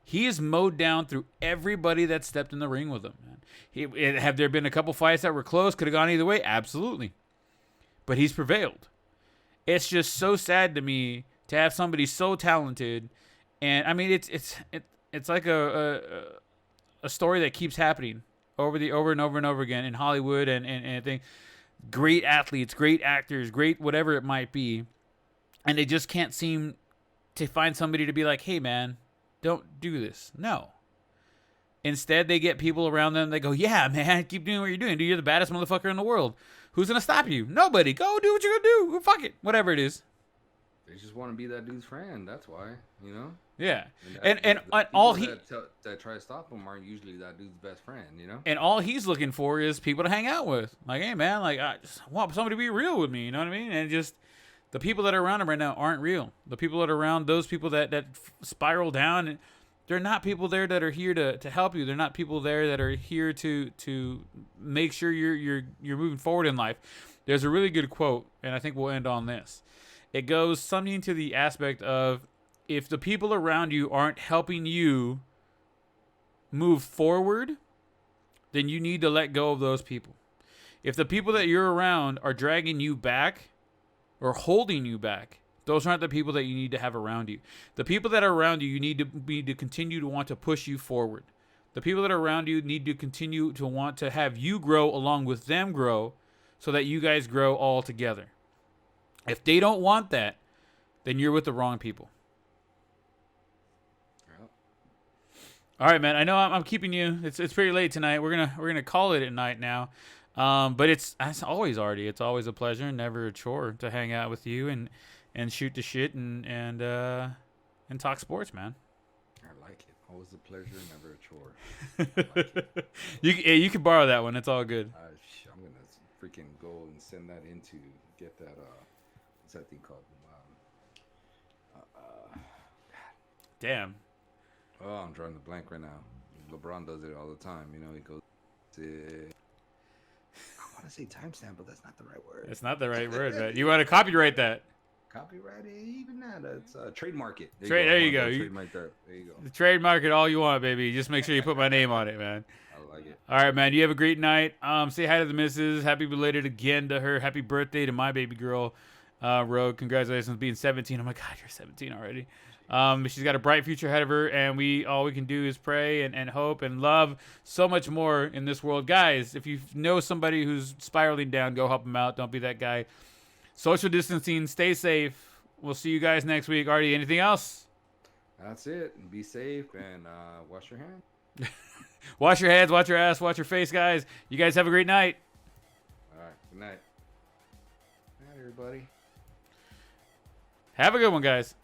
He is mowed down through everybody that stepped in the ring with him. Man. Have there been a couple fights that were close? Could have gone either way? Absolutely. But he's prevailed. It's just so sad to me to have somebody so talented. And, I mean, it's like a story that keeps happening over and over again in Hollywood and I think great athletes, great actors, great whatever it might be. And they just can't seem to find somebody to be like, hey, man, don't do this. No. Instead, they get people around them. They go, yeah, man, keep doing what you're doing. Dude, you're the baddest motherfucker in the world. Who's going to stop you? Nobody. Go do what you're going to do. Fuck it. Whatever it is. They just want to be that dude's friend. That's why, you know? Yeah. And all that try to stop him aren't usually that dude's best friend, you know? And all he's looking for is people to hang out with. Like, hey, man, like, I just want somebody to be real with me. You know what I mean? And just the people that are around him right now aren't real. The people that are around, those people that spiral down, they're not people there that are here to help you. They're not people there that are here to make sure you're moving forward in life. There's a really good quote, and I think we'll end on this. It goes something to the aspect of, if the people around you aren't helping you move forward, then you need to let go of those people. If the people that you're around are dragging you back or holding you back, those aren't the people that you need to have around you. The people that are around you need to continue to want to push you forward. The people that are around you need to continue to want to have you grow along with them grow, so that you guys grow all together. If they don't want that, then you're with the wrong people. Yep. All right, man. I know I'm keeping you. It's pretty late tonight. We're gonna call it at night now. But it's always, Artie. It's always a pleasure, never a chore, to hang out with you and shoot the shit and talk sports, man. I like it. Always a pleasure, never a chore. I like it. You can borrow that one. It's all good. I'm gonna freaking go and send that in to get that. What's that thing called? Damn. Oh, I'm drawing the blank right now. LeBron does it all the time. You know, he goes. I want to say timestamp, but that's not the right word. It's not the right word, man. You want to copyright that? Copyright it, even that. It's trademark it. There you go. Trademark that. There you go. Trademark it all you want, baby. Just make sure you put my name on it, man. I like it. All right, man. You have a great night. Say hi to the missus. Happy belated again to her. Happy birthday to my baby girl. Rogue, congratulations on being 17. Oh my God, you're 17 already. She's got a bright future ahead of her, and all we can do is pray and hope and love so much more in this world. Guys, if you know somebody who's spiraling down, go help them out. Don't be that guy. Social distancing, stay safe. We'll see you guys next week. Artie, anything else? That's it. Be safe and wash your hands. Wash your hands, wash your ass, wash your face, guys. You guys have a great night. All right. Good night. Good night, everybody. Have a good one, guys.